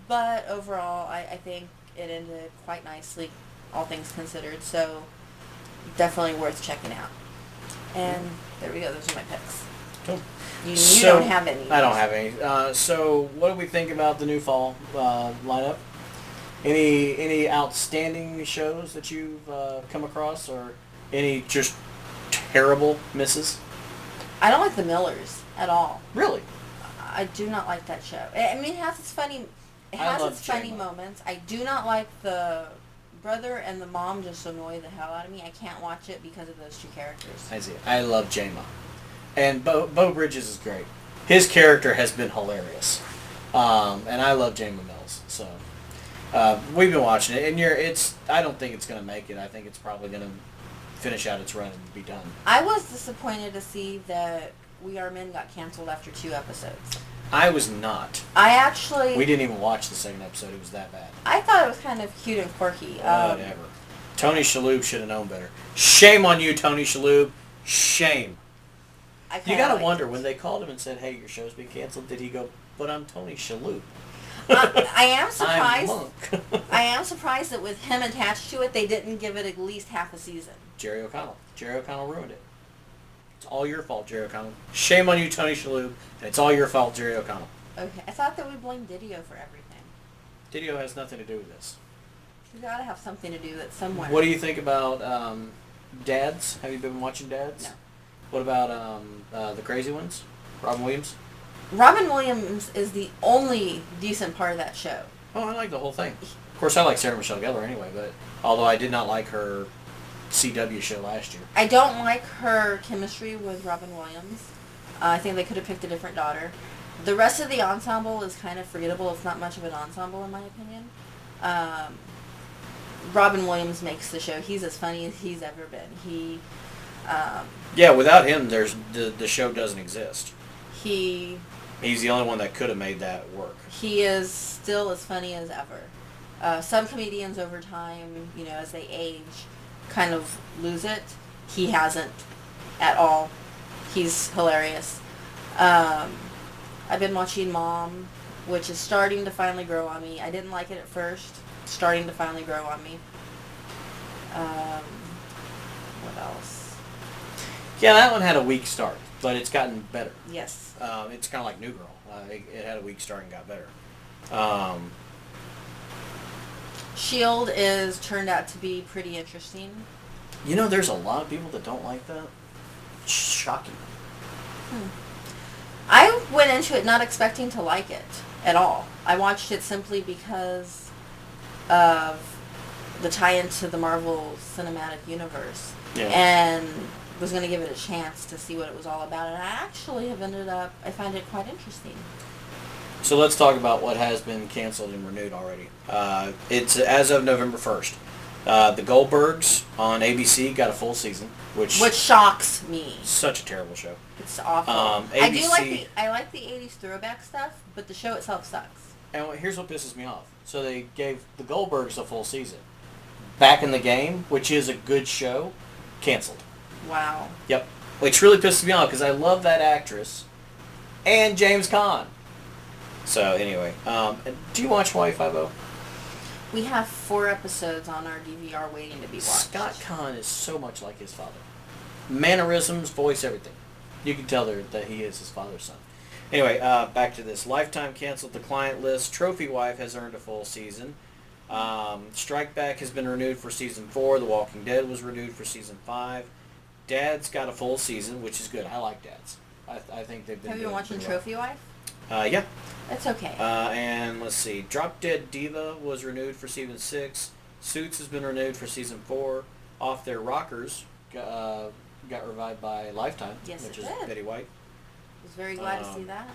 but overall I think it ended quite nicely, all things considered, so definitely worth checking out. And there we go, those are my picks. Cool. You don't have any. I don't have any. So what do we think about the new fall lineup? Any outstanding shows that you've come across, or any just terrible misses? I don't like The Millers at all. Really? I do not like that show. I mean, it has its funny, moments. I do not like the brother and the mom. Just annoy the hell out of me. I can't watch it because of those 2 characters. I see. I love J-Ma. And Bo Bridges is great. His character has been hilarious. And I love J-Ma Mills. So we've been watching it, and I don't think it's going to make it. I think it's probably going to finish out its run and be done. I was disappointed to see that We Are Men got canceled after 2 episodes. I was not. We didn't even watch the second episode. It was that bad. I thought it was kind of cute and quirky. Whatever. Tony Shalhoub should have known better. Shame on you, Tony Shalhoub. Shame. You gotta wonder, when they called him and said, "Hey, your show's been canceled," did he go, "But I'm Tony Shalhoub"? I am surprised. I'm Monk. I am surprised that with him attached to it, they didn't give it at least half a season. Jerry O'Connell. Jerry O'Connell ruined it. It's all your fault, Jerry O'Connell. Shame on you, Tony Shalhoub. And it's all your fault, Jerry O'Connell. Okay, I thought that we blamed Didio for everything. Didio has nothing to do with this. You gotta have something to do with it somewhere. What do you think about Dads? Have you been watching Dads? No. What about The Crazy Ones? Robin Williams? Robin Williams is the only decent part of that show. Oh, I like the whole thing. Of course, I like Sarah Michelle Gellar anyway, but although I did not like her CW show last year. I don't like her chemistry with Robin Williams. I think they could have picked a different daughter. The rest of the ensemble is kind of forgettable. It's not much of an ensemble, in my opinion. Robin Williams makes the show. He's as funny as he's ever been. Yeah, without him, the show doesn't exist. He's the only one that could have made that work. He is still as funny as ever. Some comedians over time, as they age, kind of lose it. He hasn't at all. He's hilarious. I've been watching Mom, which is starting to finally grow on me. I didn't like it at first. Starting to finally grow on me. What else? Yeah, that one had a weak start, but it's gotten better. Yes. It's kind of like New Girl. It had a weak start and got better. S.H.I.E.L.D. is turned out to be pretty interesting. There's a lot of people that don't like that. It's shocking. I went into it not expecting to like it at all. I watched it simply because of the tie-in to the Marvel Cinematic Universe. Yeah. And was going to give it a chance to see what it was all about. And I actually have I find it quite interesting. So let's talk about what has been canceled and renewed already. It's as of November 1st. The Goldbergs on ABC got a full season, which shocks me. Such a terrible show. It's awful. ABC, I like the 80s throwback stuff, but the show itself sucks. And here's what pisses me off. So they gave the Goldbergs a full season. Back in the Game, which is a good show, canceled. Wow. Yep. Which really pisses me off because I love that actress and James Caan. So anyway, do you watch Hawaii Five-0? We have 4 episodes on our DVR waiting to be watched. Scott Caan is so much like his father. Mannerisms, voice, everything. You can tell that he is his father's son. Anyway, back to this. Lifetime canceled the client list. Trophy Wife has earned a full season. Strike Back has been renewed for season 4. The Walking Dead was renewed for season 5. Dad's got a full season, which is good. I like Dad's. I think they've been. Have you been watching Trophy Wife? Yeah. That's okay. And let's see. Drop Dead Diva was renewed for season 6. Suits has been renewed for season 4. Off Their Rockers got revived by Lifetime, Yes, which it is did. Betty White. Was very glad to see that.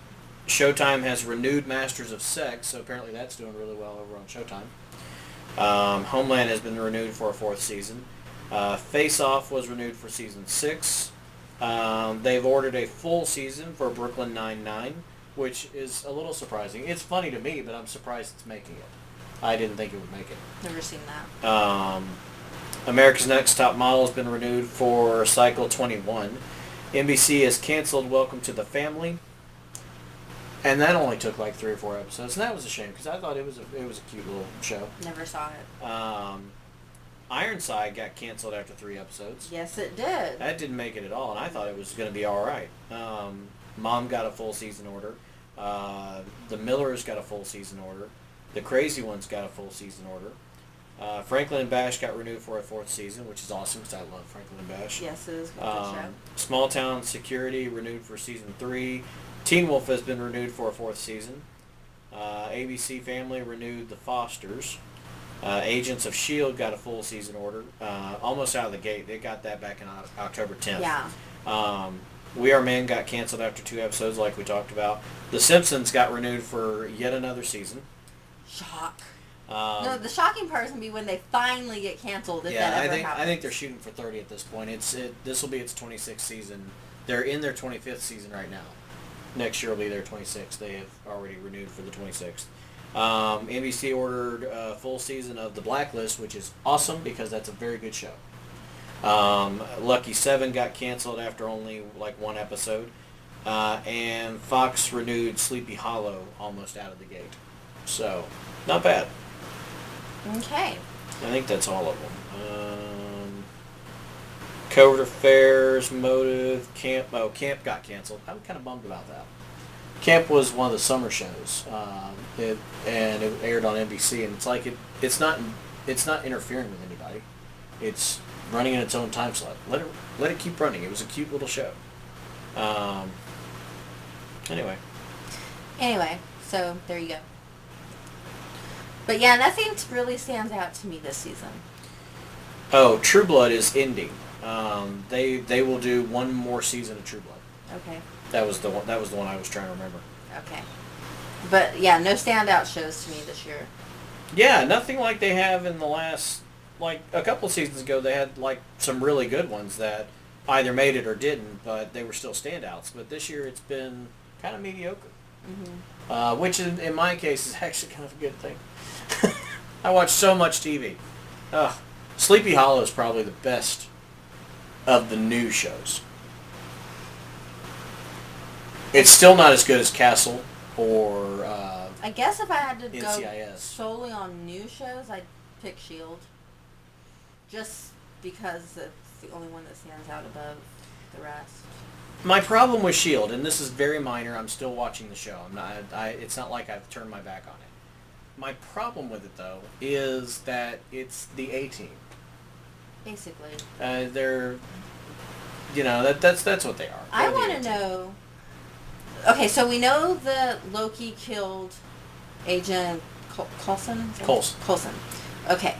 Showtime has renewed Masters of Sex, so apparently that's doing really well over on Showtime. Homeland has been renewed for a 4th season. Face Off was renewed for season 6. They've ordered a full season for Brooklyn Nine-Nine, which is a little surprising. It's funny to me, but I'm surprised it's making it. I didn't think it would make it. Never seen that. America's Next Top Model has been renewed for cycle 21. NBC has canceled Welcome to the Family. And that only took like 3 or 4 episodes, and that was a shame because I thought it was a cute little show. Never saw it. Ironside got canceled after 3 episodes. Yes, it did. That didn't make it at all, and I thought it was going to be all right. Mom got a full season order. The Millers got a full season order. The Crazy Ones got a full season order. Franklin and Bash got renewed for a 4th season, which is awesome because I love Franklin and Bash. Yes, it is a good show. Small Town Security renewed for season 3. Teen Wolf has been renewed for a 4th season. ABC Family renewed The Fosters. Agents of S.H.I.E.L.D. got a full season order. Almost out of the gate. They got that back in October 10th. Yeah. We Are Men got canceled after 2 episodes like we talked about. The Simpsons got renewed for yet another season. Shock. No, the shocking part is going to be when they finally get canceled, if that ever happens. I think they're shooting for 30 at this point. This will be its 26th season. They're in their 25th season right now. Next year will be their 26th. They have already renewed for the 26th. NBC ordered a full season of The Blacklist, which is awesome because that's a very good show. Lucky 7 got canceled after only like 1 episode. And Fox renewed Sleepy Hollow almost out of the gate. So, not bad. Okay. I think that's all of them. Covert Affairs, Motive, Camp. Oh, Camp got canceled. I'm kind of bummed about that. Camp was one of the summer shows, and it aired on NBC. And it's like it's not interfering with anybody. It's running in its own time slot. Let it keep running. It was a cute little show. Anyway, so there you go. But yeah, nothing really stands out to me this season. Oh, True Blood is ending. They will do 1 more season of True Blood. Okay. That was the one I was trying to remember. Okay. But yeah, no standout shows to me this year. Yeah, nothing like they have in the last, like a couple of seasons ago. They had like some really good ones that either made it or didn't, but they were still standouts. But this year it's been kind of mediocre. Mm-hmm. Which in my case is actually kind of a good thing. I watch so much TV. Sleepy Hollow is probably the best of the new shows. It's still not as good as Castle or I guess if I had to NCIS. go solely on new shows, I'd pick S.H.I.E.L.D. Just because it's the only one that stands out above the rest. My problem with S.H.I.E.L.D., and this is very minor, I'm still watching the show. It's not like I've turned my back on it. My problem with it, though, is that it's the A-team. Basically. They're, that's what they are. I want to know. Okay, so we know that Loki killed Agent Coulson? Coulson. Okay.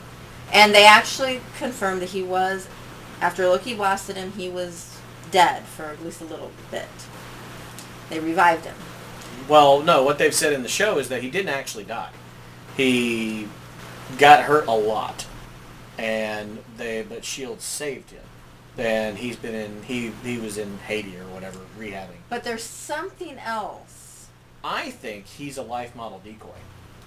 And they actually confirmed that he was, after Loki blasted him, he was dead for at least a little bit. They revived him. Well, no, what they've said in the show is that he didn't actually die. He got hurt a lot, but S.H.I.E.L.D. saved him. And he was in Haiti or whatever, rehabbing. But there's something else. I think he's a life model decoy.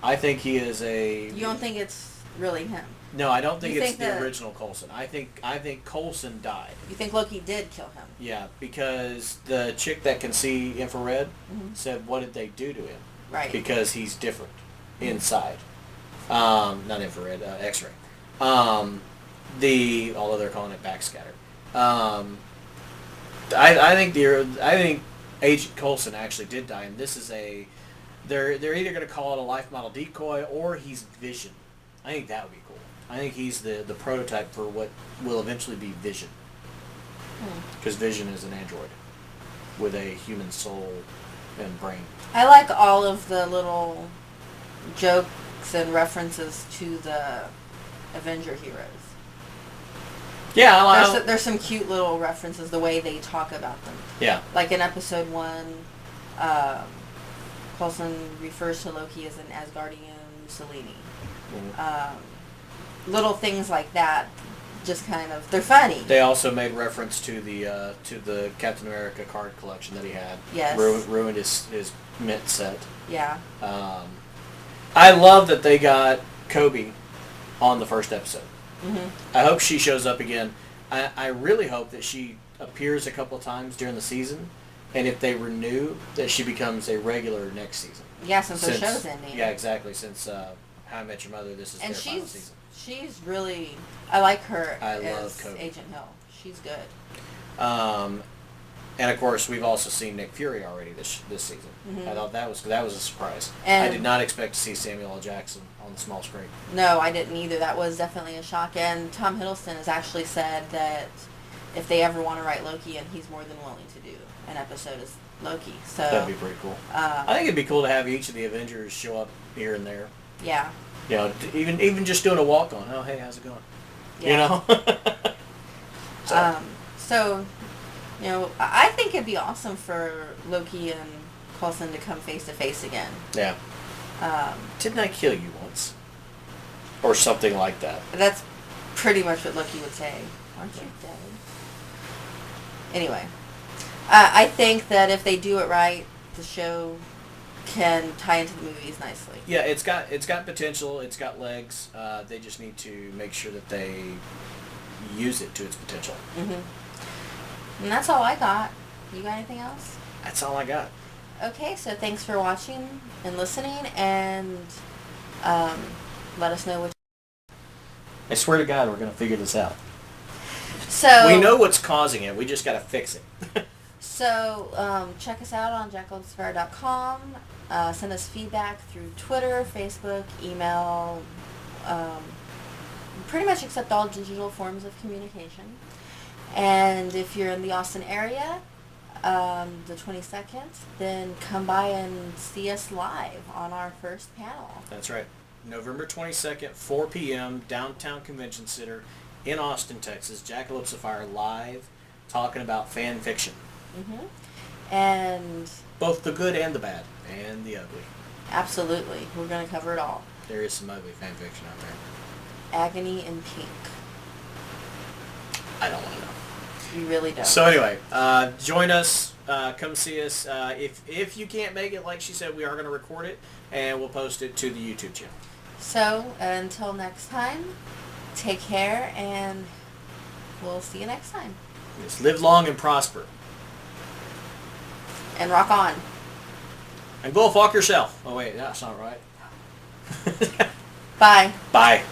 I think he is a... You don't think it's really him? No, I don't think it's the original Coulson. I think Coulson died. You think Loki did kill him? Yeah, because the chick that can see infrared said, what did they do to him? Right. Because he's different inside. Not infrared, X-ray. Although they're calling it backscatter. I think Agent Coulson actually did die, and this is they're either going to call it a life model decoy or he's Vision. I think that would be cool. I think he's the prototype for what will eventually be Vision. Because Vision is an android with a human soul and brain. I like all of the little jokes and references to the Avenger heroes. Yeah, There's some cute little references the way they talk about them. Yeah. Like in episode 1, Coulson refers to Loki as an Asgardian Mussolini. Little things like that, just kind of, they're funny. They also made reference to the Captain America card collection that he had. Yes. Ruined his mint set. Yeah. I love that they got Kobe on the first episode. Mm-hmm. I hope she shows up again. I really hope that she appears a couple of times during the season, and if they renew, that she becomes a regular next season. Yeah, since the show's ending. Yeah, exactly. Since How I Met Your Mother, this is their final season. She's really, I like her I as love Kobe. Agent Hill. She's good. And of course, we've also seen Nick Fury already this season. Mm-hmm. I thought that was a surprise. And I did not expect to see Samuel L. Jackson on the small screen. No, I didn't either. That was definitely a shock. And Tom Hiddleston has actually said that if they ever want to write Loki, and he's more than willing to do an episode as Loki. So that'd be pretty cool. I think it'd be cool to have each of the Avengers show up here and there. Yeah. You know, even just doing a walk on. Oh, hey, how's it going? Yeah. You know. So, you know, I think it'd be awesome for Loki and Coulson to come face to face again. Yeah. Didn't I kill you once? Or something like that. That's pretty much what Loki would say. Aren't you dead? Anyway, I think that if they do it right, the show can tie into the movies nicely. Yeah, it's got potential. It's got legs. They just need to make sure that they use it to its potential. Mm-hmm. And that's all I got. You got anything else? That's all I got. Okay, so thanks for watching and listening, and let us know what. I swear to God, we're gonna figure this out. So we know what's causing it. We just gotta fix it. So check us out on jackalopesfire.com. Send us feedback through Twitter, Facebook, email. Pretty much accept all digital forms of communication. And if you're in the Austin area, the 22nd, then come by and see us live on our first panel. That's right. November 22nd, 4 p.m., Downtown Convention Center in Austin, Texas. Jackalopes of Fire live, talking about fan fiction. Mm-hmm. And both the good and the bad, and the ugly. Absolutely. We're going to cover it all. There is some ugly fan fiction out there. Agony and Pink. I don't want to know. You really don't. So anyway, join us. Come see us. If you can't make it, like she said, we are going to record it, and we'll post it to the YouTube channel. So until next time, take care, and we'll see you next time. Yes, live long and prosper. And rock on. And go fuck yourself. Oh wait, that's not right. Bye. Bye.